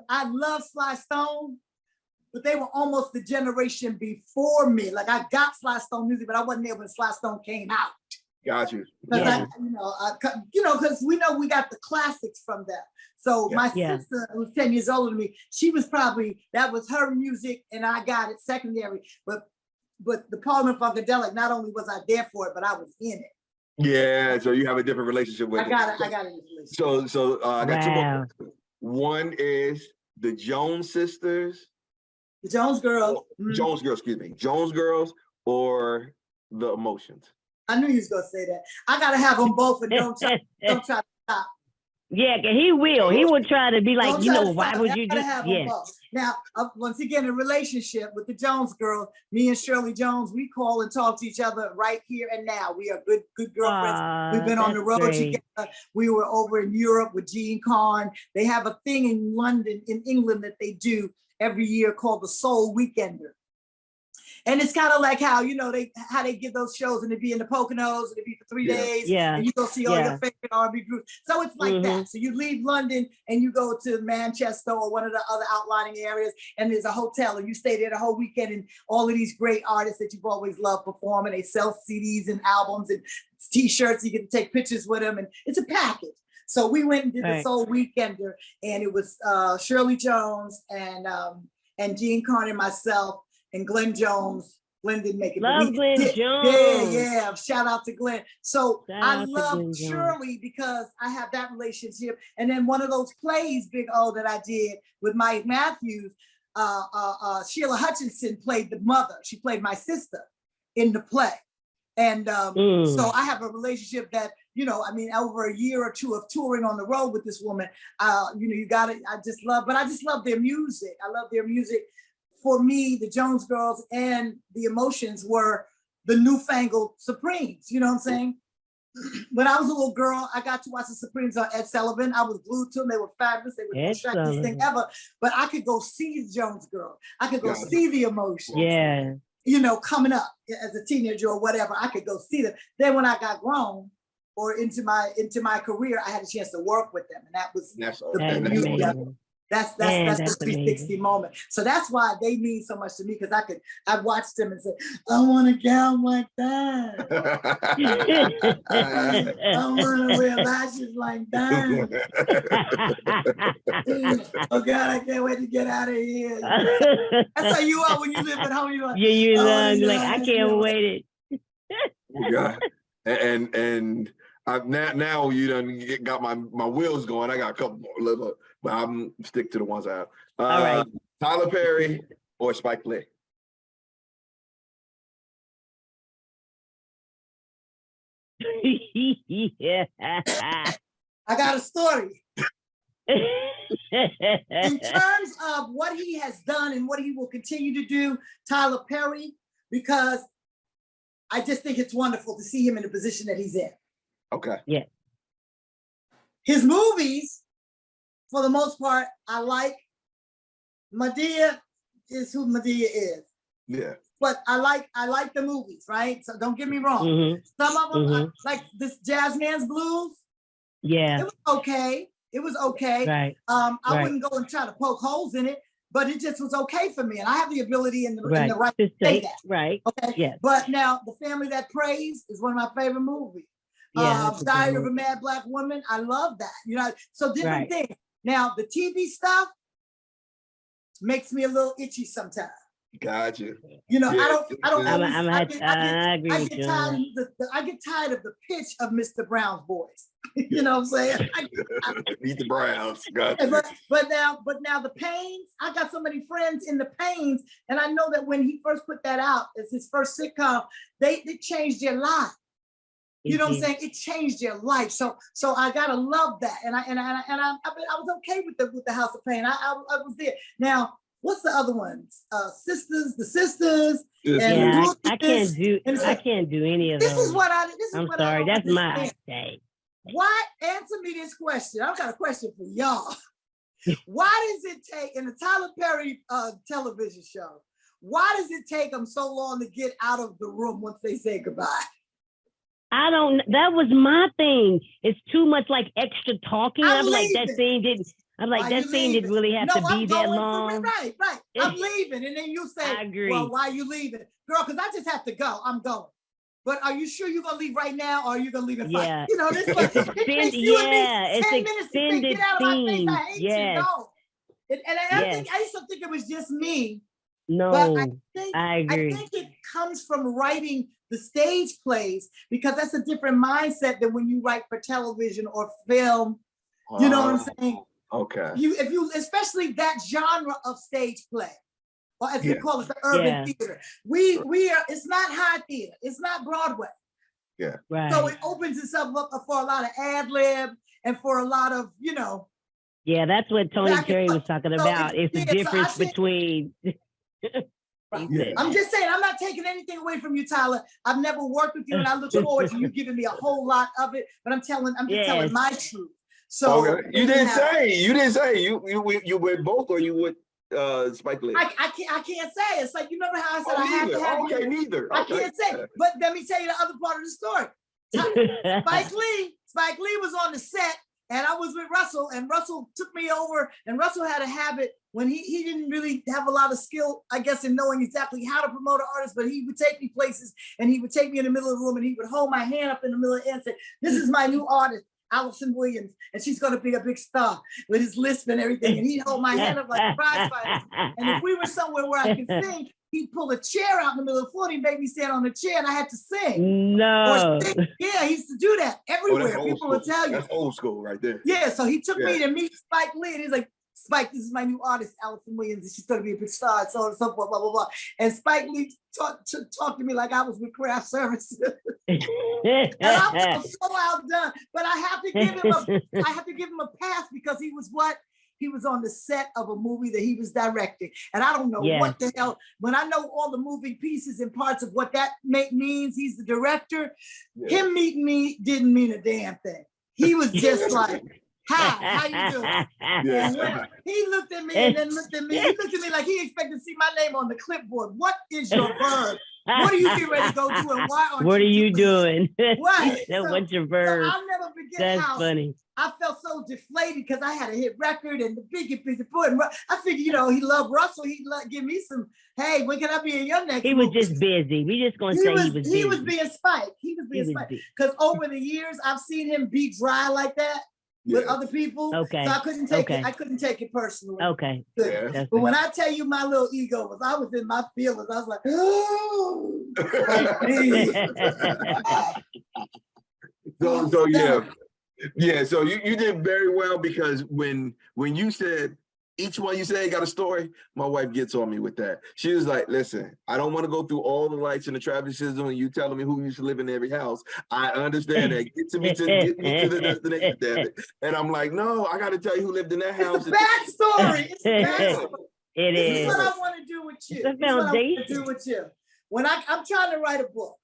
I love Sly Stone, but they were almost the generation before me. Like I got Sly Stone music, but I wasn't there when Sly Stone came out. Got you. Because because we know we got the classics from them. So my sister, who was 10 years older than me, she was that was her music, and I got it secondary. But the Parliament Funkadelic, not only was I there for it, but I was in it. Yeah, so you have a different relationship with it. I got it. So I got two more. One is the Jones sisters. The Jones Girls. Jones Girls, excuse me. Jones Girls or the Emotions. I knew you was gonna say that. I gotta have them both, and don't try to stop. Yeah, he will. He will try to be like, why would you just? Now, once again, a relationship with the Jones Girls, me and Shirley Jones, we call and talk to each other right here and now. We are good girlfriends. We've been on the road together. We were over in Europe with Gene Carn. They have a thing in London, in England, that they do every year called the Soul Weekender. And it's kind of like how, how they give those shows, and they be in the Poconos, and they be for 3 days, and you go see all your favorite R&B groups. So it's like that. So you leave London and you go to Manchester or one of the other outlining areas, and there's a hotel, and you stay there the whole weekend, and all of these great artists that you've always loved perform, and they sell CDs and albums and T-shirts. You get to take pictures with them, and it's a package. So we went and did the Soul Weekender, and it was Shirley Jones and Gene Carn and myself, and Glenn Jones. Glenn didn't make it. Love Glenn Jones. Yeah. Shout out to Glenn. So I love Shirley because I have that relationship. And then one of those plays, Big O, that I did with Mike Matthews, Sheila Hutchinson played the mother. She played my sister in the play. And so I have a relationship that, over a year or two of touring on the road with this woman, you got it. I just love their music. I love their music. For me, the Jones Girls and the Emotions were the newfangled Supremes. You know what I'm saying? When I was a little girl, I got to watch the Supremes on Ed Sullivan. I was glued to them. They were fabulous. They were the shockiest thing ever. But I could go see the Jones Girls. I could go see the Emotions. Yeah. Coming up as a teenager or whatever, I could go see them. Then when I got grown or into my career, I had a chance to work with them, and that was the beauty of it. That's the 360 moment. So that's why they mean so much to me, because I watched them and say, I want a gown like that. I want to wear lashes like that. Oh God, I can't wait to get out of here. That's how you are when you live at home. You're like, you're like, I can't wait it. Oh God. And now you done got my wheels going. I got a couple more, but I'm stick to the ones I have. All right. Tyler Perry or Spike Lee? Yeah. I got a story. In terms of what he has done and what he will continue to do, Tyler Perry, because I just think it's wonderful to see him in the position that he's in. Okay. Yeah. His movies, for the most part, I like. Madea is who Madea is. Yeah. But I like the movies, right? So don't get me wrong. Some of them, like this Jazz Man's Blues. Yeah. It was okay. It was okay. Right. I wouldn't go and try to poke holes in it, but it just was okay for me. And I have the ability and the right to say that. Right. Okay. Yeah. But now The Family That Prays is one of my favorite movies. Yeah, Diary of a Mad Black Woman. I love that. You know, so different things. Now the TV stuff makes me a little itchy sometimes. Gotcha. You know, Yeah. I don't. I agree with you. I get tired of the pitch of Mr. Brown's voice. You know what I'm saying? Meet the Browns. Gotcha. But now the Pains. I got so many friends in the Pains, and I know that when he first put that out as his first sitcom, they changed their life. You know what I'm saying? It changed their life. So I gotta love that. And I was okay with the House of Pain. I was there. Now, what's the other ones? The Sisters. Yeah, I can't do any of this. Those. I'm sorry, that's my day. Why? Answer me this question. I've got a question for y'all. Why does it take in the Tyler Perry television show? Why does it take them so long to get out of the room once they say goodbye? That was my thing. It's too much like extra talking. I'm like, that scene didn't really have to be that long. Right. I'm leaving. And then you say, I agree. Well, why are you leaving? Girl, because I just have to go. I'm going. But are you sure you're going to leave right now or are you going to leave in 5? Yeah. You know, this it takes you and me 10 minutes to say, get out of my face. I hate you. No. I used to think it was just me. No, but I agree. I think it comes from writing the stage plays because that's a different mindset than when you write for television or film. You know what I'm saying? Okay. If you especially that genre of stage play, or as we call it, the urban theater. We are. It's not high theater. It's not Broadway. Yeah. Right. So it opens itself up for a lot of ad lib and for a lot of Yeah, that's what Tony Terry was talking about. It's the difference between. Right. I'm just saying, I'm not taking anything away from you, Tyler. I've never worked with you, and I look forward to you giving me a whole lot of it. But I'm just telling my truth. So you didn't say you with both, or you with Spike Lee? I can't say. It's like you remember how I said I have to have you. Neither. I can't say. But let me tell you the other part of the story. Spike Lee was on the set. And I was with Russell, and Russell took me over, and Russell had a habit when he didn't really have a lot of skill, I guess, in knowing exactly how to promote an artist, but he would take me places, and he would take me in the middle of the room, and he would hold my hand up in the middle of the air and say, this is my new artist, Alyson Williams, and she's going to be a big star with his lisp and everything. And he'd hold my hand up like a prize fighter. And if we were somewhere where I could sing, he'd pull a chair out in the middle of the floor, and he'd make me stand on the chair, and I had to sing. No. Yeah, he used to do that everywhere. People would tell you. That's old school right there. Yeah, so he took me to meet Spike Lee, and he's like, Spike, this is my new artist, Alyson Williams, and she's going to be a big star, and so on and so forth, blah, blah, blah. And Spike Lee talked to me like I was with craft services. And I felt so outdone, but I have to give him a pass because he was on the set of a movie that he was directing. And I don't know what the hell, when I know all the moving pieces and parts of what that means, he's the director. Him meeting me didn't mean a damn thing. He was just like, hi, how you doing? He looked at me and then looked at me. He looked at me like he expected to see my name on the clipboard. What is your verb? What are you getting ready to go do and why aren't what are you doing? What? What's your verb? So I'll never forget how funny. I felt so deflated because I had a hit record and the biggest piece of pudding. I figured, he loved Russell. He'd give me some, hey, when can I be in your next movie? He was just busy. We just going to say he was busy. He was being Spike. He was being Spike. Because over the years, I've seen him be dry like that with other people. Okay. So I couldn't take it. I couldn't take it personally. Okay. Yeah. But when I tell you my little ego I was in my feelings. I was like, oh. So yeah. Yeah, so you did very well because when you said each one you said got a story, my wife gets on me with that. She was like, listen, I don't want to go through all the lights and the traffic system and you telling me who used to live in every house. I understand that. Get me to the destination, damn it. And I'm like, no, I got to tell you who lived in that house. It's a backstory. It's a backstory. This is what I want to do with you. It's a foundation. Do with you. When I'm trying to write a book.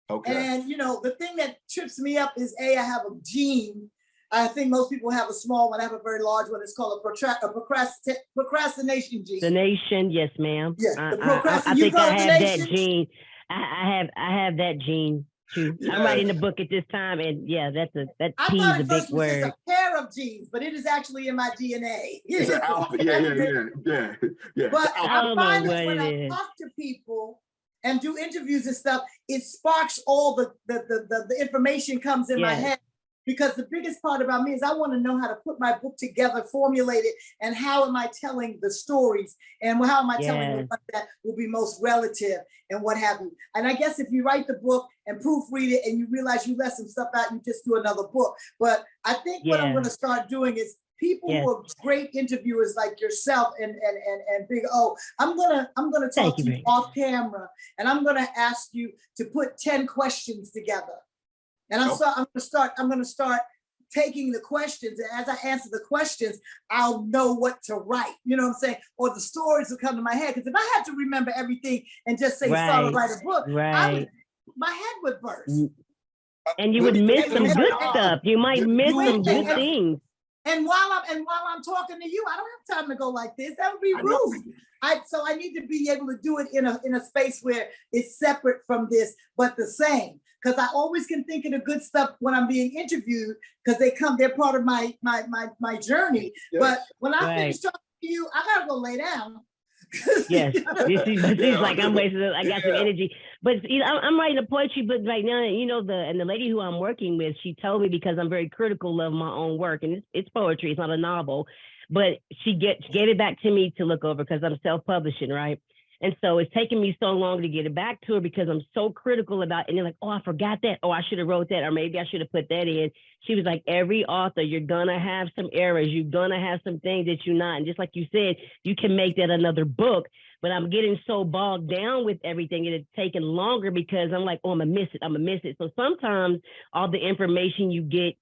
Okay. And the thing that trips me up is I have a gene I think most people have a small one. I have a very large one. It's called a procrastination gene. The nation, yes, ma'am. Yeah, I think I have that gene. I have that gene too. Yeah. I'm writing a book at this time, and yeah, that I T thought is a at big first it was word. just a pair of genes, but it is actually in my DNA. It's an alpha. Yeah. But I find that when I is. talk to people and do interviews and stuff, it sparks all the information comes in my head. Because the biggest part about me is I want to know how to put my book together, formulate it, and how am I telling the stories, and how am I telling the one that will be most relative and what have you. And I guess if you write the book and proofread it and you realize you left some stuff out, you just do another book. But I think what I'm going to start doing is people who are great interviewers like yourself and Big O, I'm gonna talk to you off camera, and I'm gonna ask you to put 10 questions together. And I'm gonna start taking the questions, and as I answer the questions, I'll know what to write. You know what I'm saying? Or the stories will come to my head. Because if I had to remember everything and just say start to write a book, my head would burst. And you would miss some good stuff. You might miss some good things. And while I'm talking to you, I don't have time to go like this. That would be rude. So I need to be able to do it in a space where it's separate from this, but the same. Because I always can think of the good stuff when I'm being interviewed, because they're part of my journey. Yes. But when I finish talking to you, I gotta go lay down. Yes, it's like I'm wasting. I got some energy, but you know, I'm writing a poetry book right now. And you know, the lady who I'm working with, she told me, because I'm very critical of my own work, and it's poetry, it's not a novel, but she gave it back to me to look over because I'm self-publishing, right? And so it's taken me so long to get it back to her because I'm so critical about it. And they're like, oh, I forgot that. Oh, I should have wrote that. Or maybe I should have put that in. She was like, every author, you're going to have some errors. You're going to have some things that you're not. And just like you said, you can make that another book. But I'm getting so bogged down with everything. It's taken longer because I'm like, oh, I'm going to miss it. So sometimes all the information you get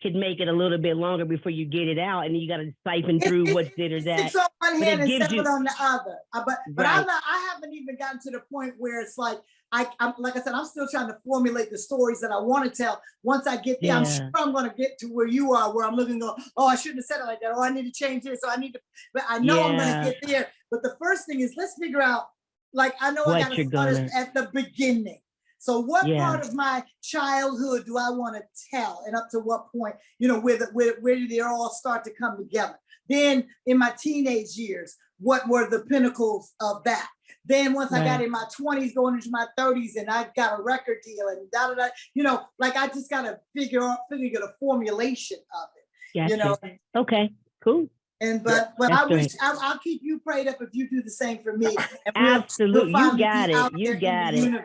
could make it a little bit longer before you get it out, and you got to siphon through what's this or that. It's on one hand and seven on the other. But I haven't even gotten to the point where it's like, I'm like I said, I'm still trying to formulate the stories that I want to tell. Once I get there, I'm sure I'm going to get to where you are, where I'm looking, go, oh, I shouldn't have said it like that. Oh, I need to change this. So I need to, but I know I'm going to get there. But the first thing is, let's figure out, like, I know I got to start at the beginning. So what part of my childhood do I want to tell, and up to what point, you know, where did they all start to come together? Then in my teenage years, what were the pinnacles of that? Then once I got in my 20s, going into my 30s, and I got a record deal and da-da-da, you know, like I just got to figure the formulation of it, gotcha. You know? Okay, cool. And but I'll keep you prayed up if you do the same for me. And absolutely, you got it. You got it.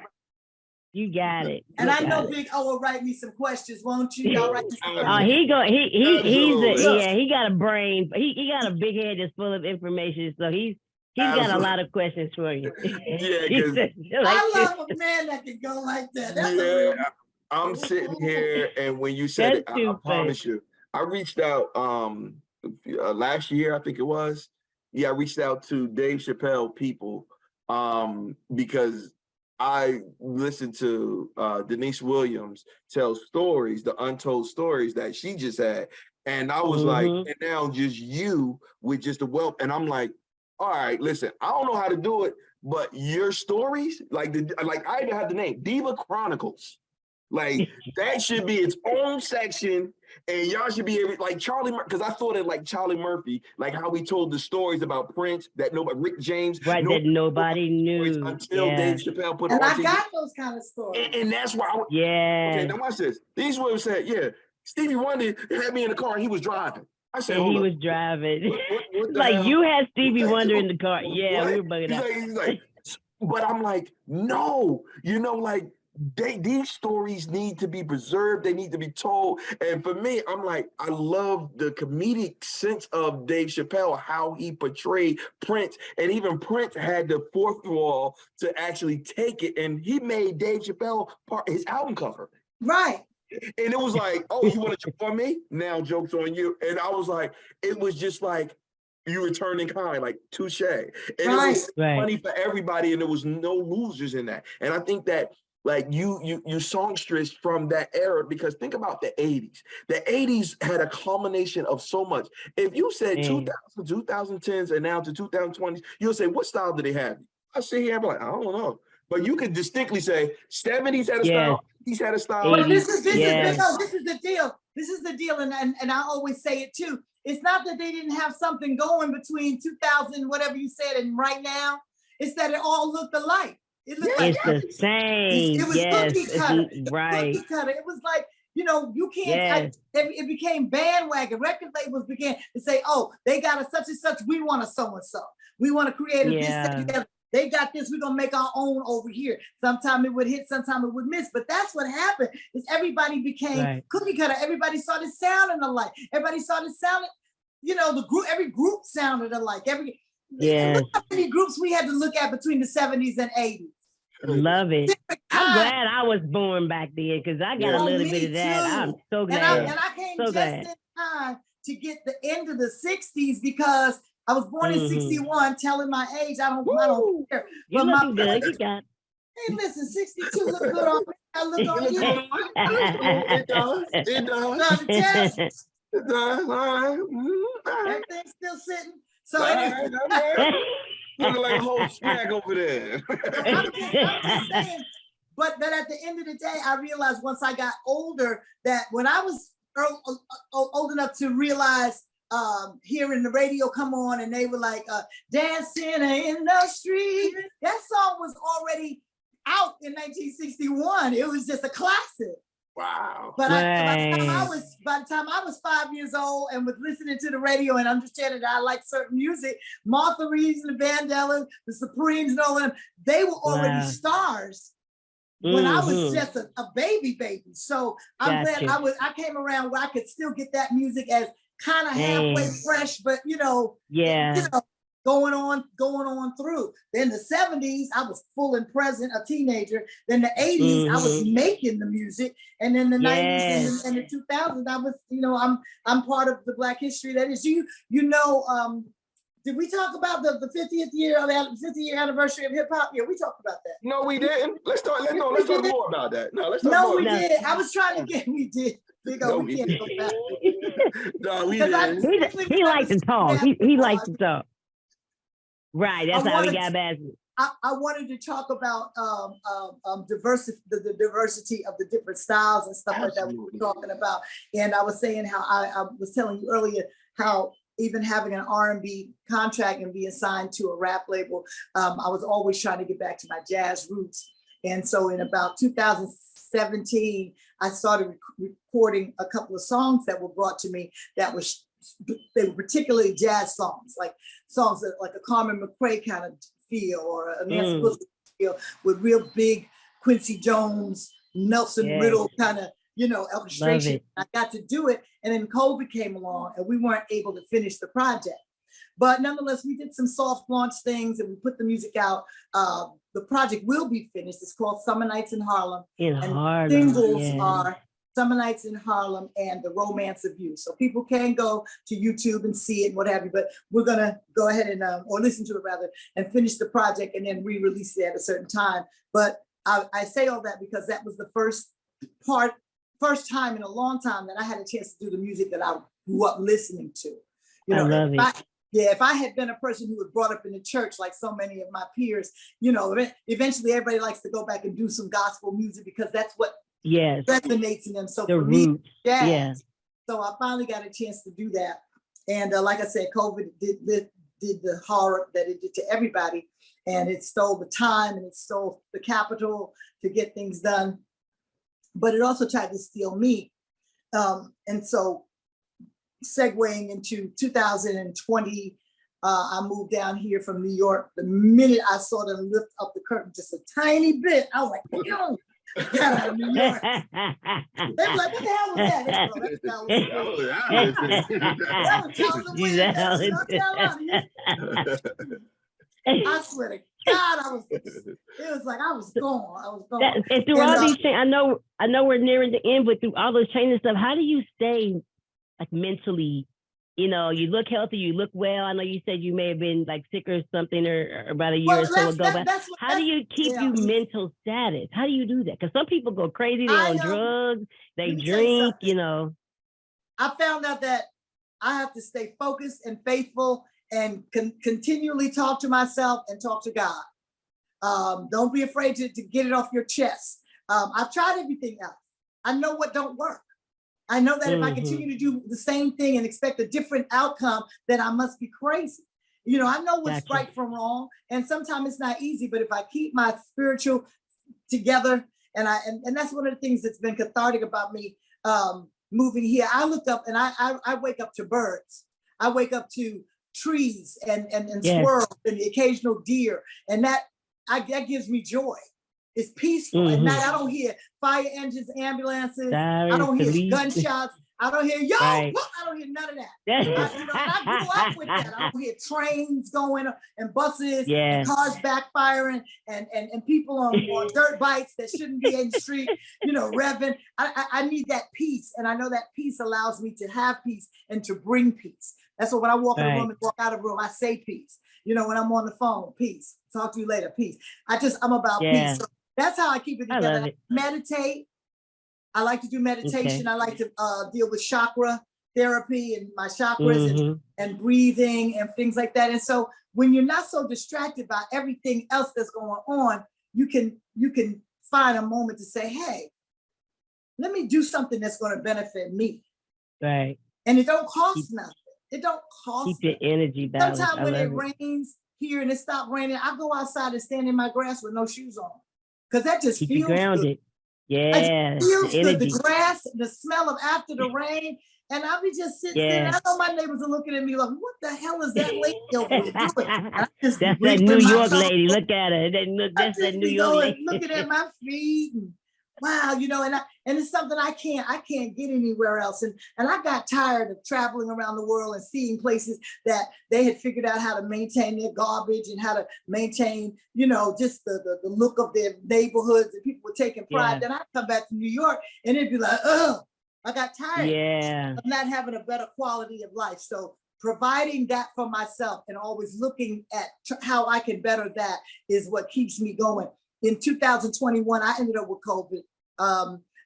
You got it. And I know Big O will write me some questions, won't you? Y'all write me some questions. He got a brain. He got a big head that's full of information. So he's got a lot of questions for you. I love a man that can go like that. I'm sitting here, and when you said it, I promise you, I reached out last year, I think it was. Yeah, I reached out to Dave Chappelle people because I listened to Denise Williams tell stories, the untold stories that she just had. And I was like, and now just you with just the wealth. And I'm like, all right, listen, I don't know how to do it, but your stories, like I even have the name, Diva Chronicles. Like that should be its own section, and y'all should be able, like Charlie, because I thought it like Charlie Murphy, like how he told the stories about Prince that Rick James, that nobody knew until Dave Chappelle put. And I got those kind of stories, and that's why. Okay, now watch this. These women said, Stevie Wonder had me in the car, and he was driving. I said, he was driving. What like hell? You had Stevie Wonder in the car. Yeah, we were bugging out. He's like, but I'm like, no, like. These stories need to be preserved. They need to be told. And for me, I'm like, I love the comedic sense of Dave Chappelle, how he portrayed Prince. And even Prince had the fourth wall to actually take it. And he made Dave Chappelle his album cover. Right. And it was like, oh, you want to joke on me? Now joke's on you. And I was like, it was just like, you returning kind, like touche. And it was funny for everybody. And there was no losers in that. And I think that Like you songstress from that era, because think about the 80s. The 80s had a culmination of so much. If you said 2000, 2010s and now to 2020s, you'll say, what style did they have? I sit here and be like, I don't know. But you could distinctly say 70s had a style, 80s had a style. But this is the deal. This is the deal, and I always say it too. It's not that they didn't have something going between 2000, whatever you said, and right now. It's that it all looked alike. It looked like the same. It was cookie cutter. Right. Cookie cutter. It was like, you know, you can't. It became bandwagon. Record labels began to say, "Oh, they got a such and such. We want a so and so. We want to create a this. They got this. We're gonna make our own over here." Sometimes it would hit, sometimes it would miss. But that's what happened. Is everybody became cookie cutter. Everybody started sounding alike. Everybody started sounding. You know, every group sounded alike. Look how many groups we had to look at between the 70s and 80s. Love it. I'm glad I was born back then, because I got a little bit of that. I'm so glad. And I came just in time to get the end of the 60s, because I was born in 61, telling my age. I don't care. You looking good. You got. Hey, listen, 62 look good on me. I look on you. It does. It does. Everything's still sitting. So anyway, looking like a whole smack over there. I'm just saying, but at the end of the day, I realized once I got older that when I was old enough to realize hearing the radio come on and they were like dancing in the street, that song was already out in 1961. It was just a classic. Wow. But by the time I was 5 years old and was listening to the radio and understanding that I like certain music, Martha Reeves and the Vandellas, the Supremes and all of them, they were already stars when I was just a baby. So I'm glad I came around where I could still get that music as kind of halfway fresh, but going on through. Then the 70s, I was full and present, a teenager. Then the 80s, I was making the music. And then the 90s and the 2000s, I was, I'm part of the Black history that is did we talk about the 50th year anniversary of hip hop? Yeah, we talked about that. No, we didn't. Let's talk more about that. We did. I was trying to we did. We can't go back. No, we didn't. He likes to talk. He likes to talk. Right, that's how we got back. I wanted to talk about diversity, the diversity of the different styles and stuff like that we were talking about. And I was saying how I was telling you earlier how even having an R&B contract and being signed to a rap label, I was always trying to get back to my jazz roots. And so in about 2017, I started recording a couple of songs that were brought to me they were particularly jazz songs, like songs that like a Carmen McRae kind of feel or a Nancy Wilson feel with real big Quincy Jones, Nelson Riddle kind of, orchestration. I got to do it. And then COVID came along and we weren't able to finish the project. But nonetheless, we did some soft launch things and we put the music out. The project will be finished. It's called Summer Nights in Harlem. Singles are Summer Nights in Harlem and The Romance of You. So people can go to YouTube and see it and what have you, but we're gonna go ahead and, or listen to it rather, and finish the project and then re-release it at a certain time. But I say all that because that was the first time in a long time that I had a chance to do the music that I grew up listening to. I love it. If I had been a person who was brought up in the church like so many of my peers, eventually everybody likes to go back and do some gospel music because that's what resonates in them. So for me, so I finally got a chance to do that. And like I said, COVID did the horror that it did to everybody. And it stole the time and it stole the capital to get things done. But it also tried to steal me. And so segueing into 2020, I moved down here from New York. The minute I saw them lift up the curtain just a tiny bit, I was like, yo, out of New York. They were like, what the hell was that? I swear to God, it was like I was gone. And through all these things, I know we're nearing the end, but through all those changes stuff, how do you stay like mentally you know, you look healthy, you look well. I know you said you may have been like sick or something or about a year or so ago, but how do you keep you mental status? How do you do that? Because some people go crazy, they're on drugs, they drink, you know. I found out that I have to stay focused and faithful and continually talk to myself and talk to God. Don't be afraid to get it off your chest. I've tried everything else. I know what don't work. I know that if I continue to do the same thing and expect a different outcome, then I must be crazy. You know, I know what's right from wrong, and sometimes it's not easy, but if I keep my spiritual together, and that's one of the things that's been cathartic about me moving here. I look up and I wake up to birds. I wake up to trees and squirrels and the occasional deer, and that gives me joy. It's peaceful. At night, I don't hear fire engines, ambulances. I don't hear gunshots. I don't hear I don't hear none of that. I grew up with that. I don't hear trains going and buses and cars backfiring and people on dirt bikes that shouldn't be in the street, you know, revving. I need that peace. And I know that peace allows me to have peace and to bring peace. That's what when I walk in a room and walk out of a room, I say peace. You know, when I'm on the phone, peace. Talk to you later, peace. I'm about peace. So that's how I keep it together. I meditate. I like to do meditation. I like to deal with chakra therapy and my chakras and breathing and things like that. And so when you're not so distracted by everything else that's going on, you can find a moment to say, hey, let me do something that's going to benefit me. Right. And it don't cost nothing. It don't cost. Keep your energy balanced. Sometimes when it rains here and it stopped raining, I go outside and stand in my grass with no shoes on. Because that just feels grounded. Good. Yeah. It feels good. The grass, the smell of after the rain. And I'll be just sitting there. I know my neighbors are looking at me like, what the hell is that lady over there doing? That's that New York lady. Look at her. That's that New York lady. Looking at my feet. And, wow, you know, and it's something I can't get anywhere else. And I got tired of traveling around the world and seeing places that they had figured out how to maintain their garbage and how to maintain, you know, just the look of their neighborhoods, and people were taking pride. Then I come back to New York and it'd be like, ugh, I got tired of not having a better quality of life. So providing that for myself and always looking at how I can better that is what keeps me going. In 2021, I ended up with COVID.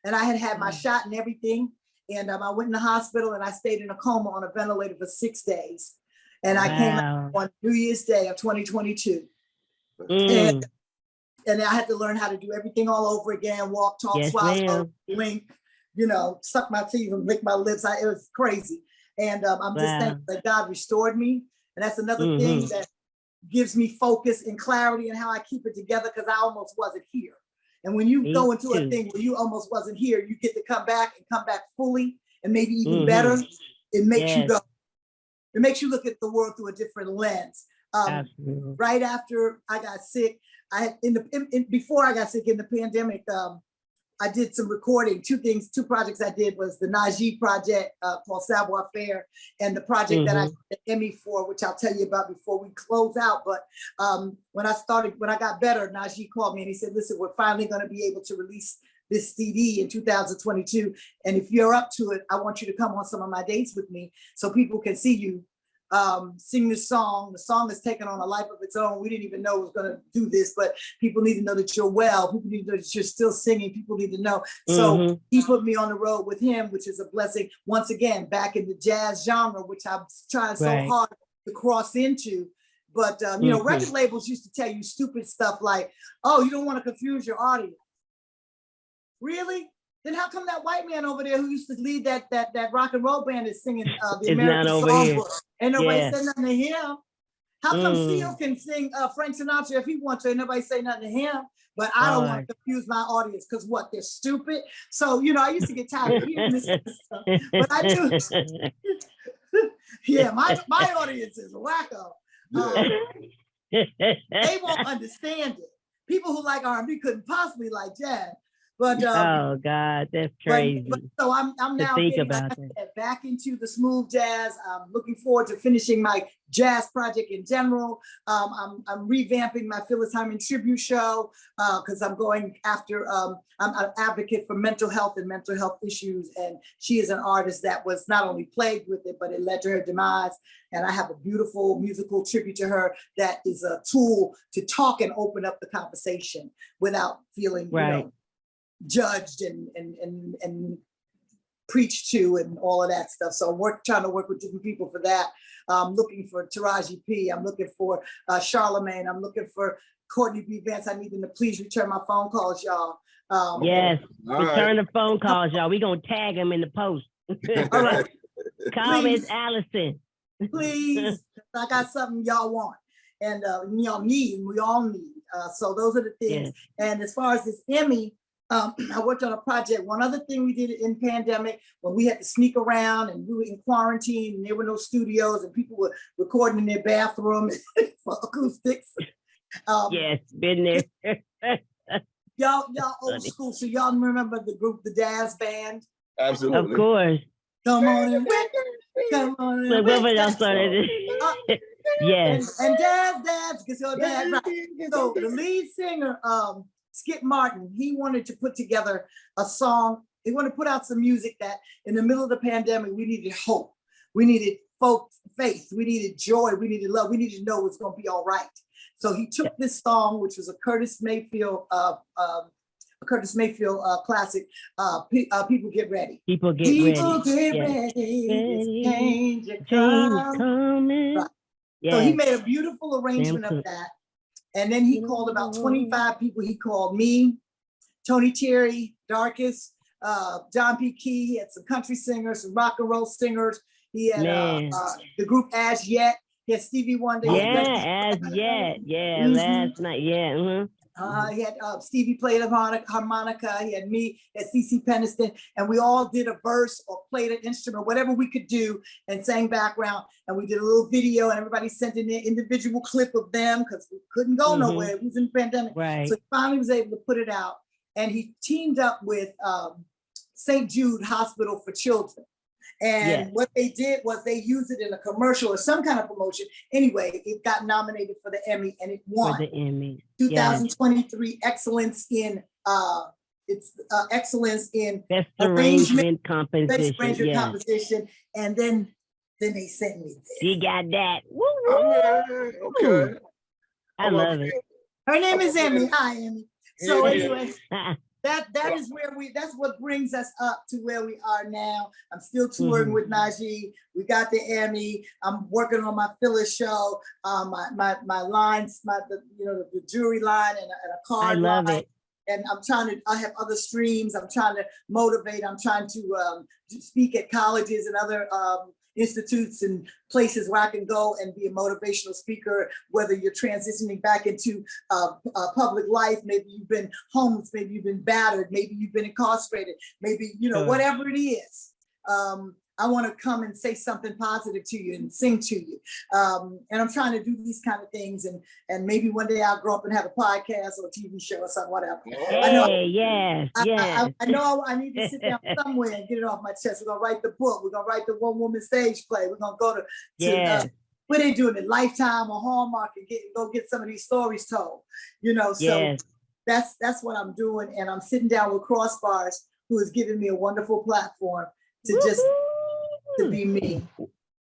And I had my shot and everything. And I went in the hospital and I stayed in a coma on a ventilator for 6 days. And I came out on New Year's Day of 2022. And I had to learn how to do everything all over again, walk, talk, swallow, blink, you know, suck my teeth and lick my lips. It was crazy. And I'm just thankful that God restored me. And that's another thing that gives me focus and clarity and how I keep it together, because I almost wasn't here. And when you go into a thing where you almost wasn't here, you get to come back fully and maybe even better. It makes you go. It makes you look at the world through a different lens. Right after I got sick, before I got sick in the pandemic, I did some recording. Two projects I did was the Najee project called Savoir Faire, and the project that I got the Emmy for, which I'll tell you about before we close out. But when I got better, Najee called me and he said, listen, we're finally going to be able to release this CD in 2022. And if you're up to it, I want you to come on some of my dates with me so people can see you sing this song. The song has taken on a life of its own. We didn't even know it was going to do this, but people need to know that you're well. People need to know that you're still singing. People need to know. So he put me on the road with him, which is a blessing. Once again, back in the jazz genre, which I'm trying so hard to cross into. But, you know, record labels used to tell you stupid stuff like, oh, you don't want to confuse your audience. Really? Then how come that white man over there who used to lead that rock and roll band is singing the American Songbook? And nobody said nothing to him. How come Seal can sing Frank Sinatra if he wants to and nobody say nothing to him? But I don't want to confuse my audience because what, they're stupid? So, you know, I used to get tired of hearing this stuff. But I do. My audience is wacko. They won't understand it. People who like R&B couldn't possibly like jazz. But oh God, that's crazy. But so I'm now getting back into the smooth jazz. I'm looking forward to finishing my jazz project in general. I'm revamping my Phyllis Hyman tribute show because I'm going after. I'm an advocate for mental health and mental health issues, and she is an artist that was not only plagued with it, but it led to her demise. And I have a beautiful musical tribute to her that is a tool to talk and open up the conversation without feeling, you know, judged and preached to and all of that stuff. So I'm trying to work with different people for that. I'm looking for Taraji P. I'm looking for Charlemagne. I'm looking for Courtney B. Vance. I need them to please return my phone calls, y'all. Yes, return the phone calls, y'all. We're going to tag them in the post. All right. Call Miss Alyson. Please, I got something y'all want and y'all need, and we all need. So those are the things. Yes. And as far as this Emmy, I worked on a project. One other thing we did in pandemic when we had to sneak around and we were in quarantine and there were no studios and people were recording in their bathroom for acoustics. Yes, been there. y'all old school, so y'all remember the group, the Jazz Band? Absolutely. Of course. Come on and come on and yes. And Daz, get your dad right. So the lead singer, Skip Martin, he wanted to put together a song. He wanted to put out some music that in the middle of the pandemic, we needed hope. We needed faith. We needed joy. We needed love. We needed to know it was going to be all right. So he took this song, which was a Kurtis Mayfield classic, People Get Ready. People get ready. Change is coming. Right. Yes. So he made a beautiful arrangement of that. And then he called about 25 people. He called me, Tony Terry, Darkest, John P. Key. He had some country singers, some rock and roll singers. He had the group As Yet. He had Stevie Wonder. As Yet. Yeah, last night. Yeah. Mm-hmm. He had Stevie played a harmonica. He had me, at CeCe Peniston, and we all did a verse or played an instrument, whatever we could do, and sang background. And we did a little video, and everybody sent in their individual clip of them because we couldn't go nowhere. It was in the pandemic. Right. So he finally was able to put it out, and he teamed up with St. Jude Hospital for Children. And what they did was they used it in a commercial or some kind of promotion. Anyway, it got nominated for the Emmy and it won. For the Emmy. 2023 excellence in excellence in best arrangement composition. Best arrangement composition. And then they sent me this. You got that. Woo-woo. Okay. I love it. Her name is Emmy. Hi, Emmy. So anyway. That is that's what brings us up to where we are now. I'm still touring with Najee. We got the Emmy. I'm working on my Phyllis show, my lines, the jewelry line and a card line. I love it. And I have other streams. I'm trying to motivate. I'm trying to speak at colleges and other institutes and places where I can go and be a motivational speaker, whether you're transitioning back into public life, maybe you've been homeless, maybe you've been battered, maybe you've been incarcerated, maybe, whatever it is. I want to come and say something positive to you and sing to you. And I'm trying to do these kind of things. And maybe one day I'll grow up and have a podcast or a TV show or something, whatever. I know I need to sit down somewhere and get it off my chest. We're going to write the book. We're going to write the one-woman stage play. We're going to go to what they doing it, Lifetime or Hallmark and go get some of these stories told. So that's what I'm doing. And I'm sitting down with KROSS BARZ, who has given me a wonderful platform to just to be me.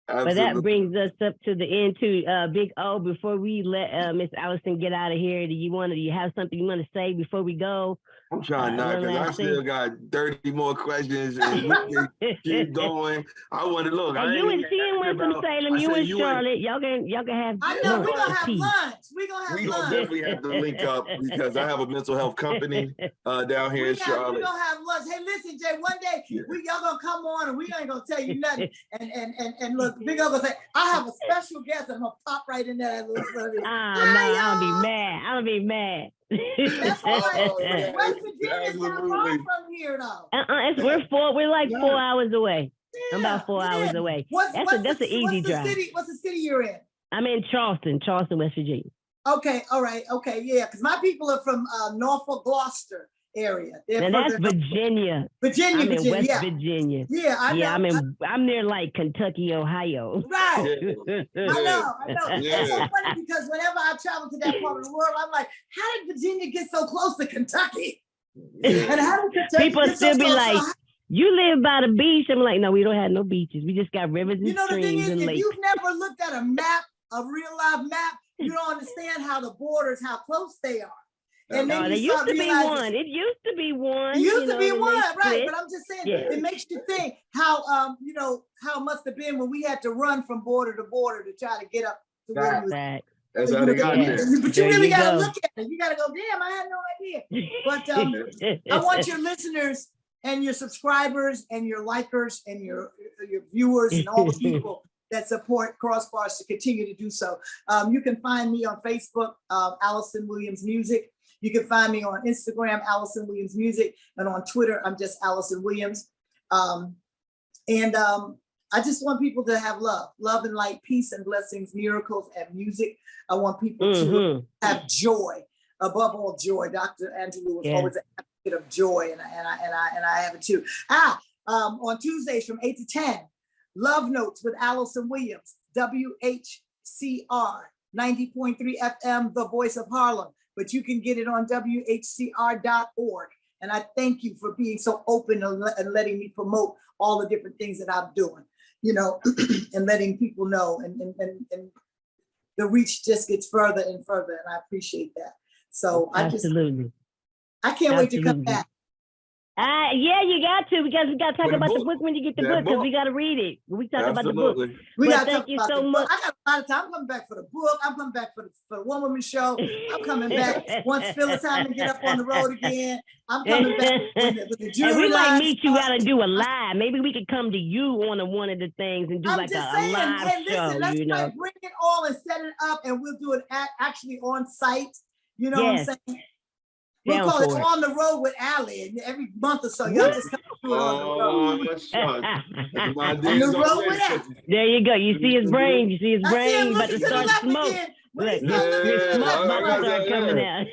Absolutely. But that brings us up to the end too. Big O, before we let Miss Alyson get out of here, do you have something you want to say before we go? I'm trying not, because I still got 30 more questions and we can keep going. I want to look. You and Tim went from Salem, you and Charlotte. Y'all can have I know we're gonna have lunch. We're gonna definitely have to link up because I have a mental health company down here in Charlotte. We're gonna have lunch. Hey, listen, Jay, one day y'all gonna come on and we ain't gonna tell you nothing. And look, Big O gonna say, I have a special guest. I'm gonna pop right in there. I'll be mad. That's right. West Virginia is not far from here, though. We're like 4 hours away. I'm about 4 hours away. That's an easy drive. What's the city you're in? I'm in Charleston, West Virginia. Okay, all right, okay, yeah, because my people are from Norfolk, Gloucester area. And that's Virginia. Virginia, I'm in West yeah. Virginia. Yeah, I know. I'm near like Kentucky, Ohio. Right. Yeah. I know. Yeah. It's so funny because whenever I travel to that part of the world, I'm like, how did Virginia get so close to Kentucky? And how did Kentucky People get still so be close? like, you live by the beach. I'm like, no, we don't have no beaches. We just got rivers and You know, the thing streams is, and if lakes. you've never looked at a map, a real live map, you don't understand how the borders, how close they are. And then there you used start to be realizing, one. It used to be one. it used to be and one, they right? split. But I'm just saying, Yeah. it makes you think how, how it must have been when we had to run from border to border to try to get up to where we was. That's how they got there. But you really got to look at it. You got to go, damn, I had no idea. But I want your listeners and your subscribers and your likers and your viewers and all the people that support KROSS BARZ to continue to do so. You can find me on Facebook, Alyson Williams Music. You can find me on Instagram, Alyson Williams Music, and on Twitter, I'm just Alyson Williams. I just want people to have love and light, peace and blessings, miracles and music. I want people to have joy, above all joy. Dr. Andrew was always an advocate of joy, and I have it too. On Tuesdays from 8 to 10, Love Notes with Alyson Williams, WHCR 90.3 FM, the voice of Harlem. But you can get it on WHCR.org. And I thank you for being so open and letting me promote all the different things that I'm doing, and letting people know. And the reach just gets further and further. And I appreciate that. So I can't wait to come back. Yeah, you got to, because we got to talk about the book when you get the book, because we got to read it. We talk about the book. Thank you so much. I got a lot of time. I'm coming back for the book. I'm coming back for the One Woman Show. I'm coming back once Phyllis Hyman get up on the road again. I'm coming back with the jury. And we might meet you out and do a live. Maybe we could come to you on one of the things and do a live show. Let's bring it all and set it up, and we'll do it actually on site. You know what I'm saying? We'll call it On the Road with Ali, and every month or so, y'all just come through On the Road with Ali. There you go. You see his brain. You see his brain. About to start smoke. Look, smoke about to start coming out.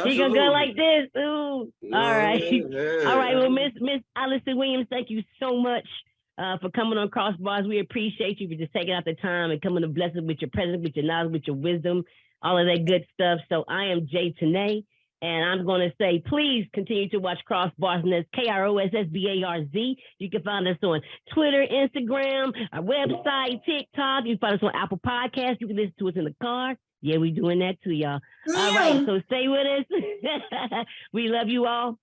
He gonna go like this. Ooh. All right. All right. Well, Miss Alyson Williams, thank you so much for coming on KROSS BARZ. We appreciate you for just taking out the time and coming to bless us with your presence, with your knowledge, with your wisdom, all of that good stuff. So I am Tanae, and I'm going to say, please continue to watch KROSS BARZ, and that's KROSS BARZ. You can find us on Twitter, Instagram, our website, TikTok. You can find us on Apple Podcasts. You can listen to us in the car. Yeah, we're doing that too, y'all. All right, so stay with us. We love you all.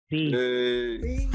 Peace. Peace.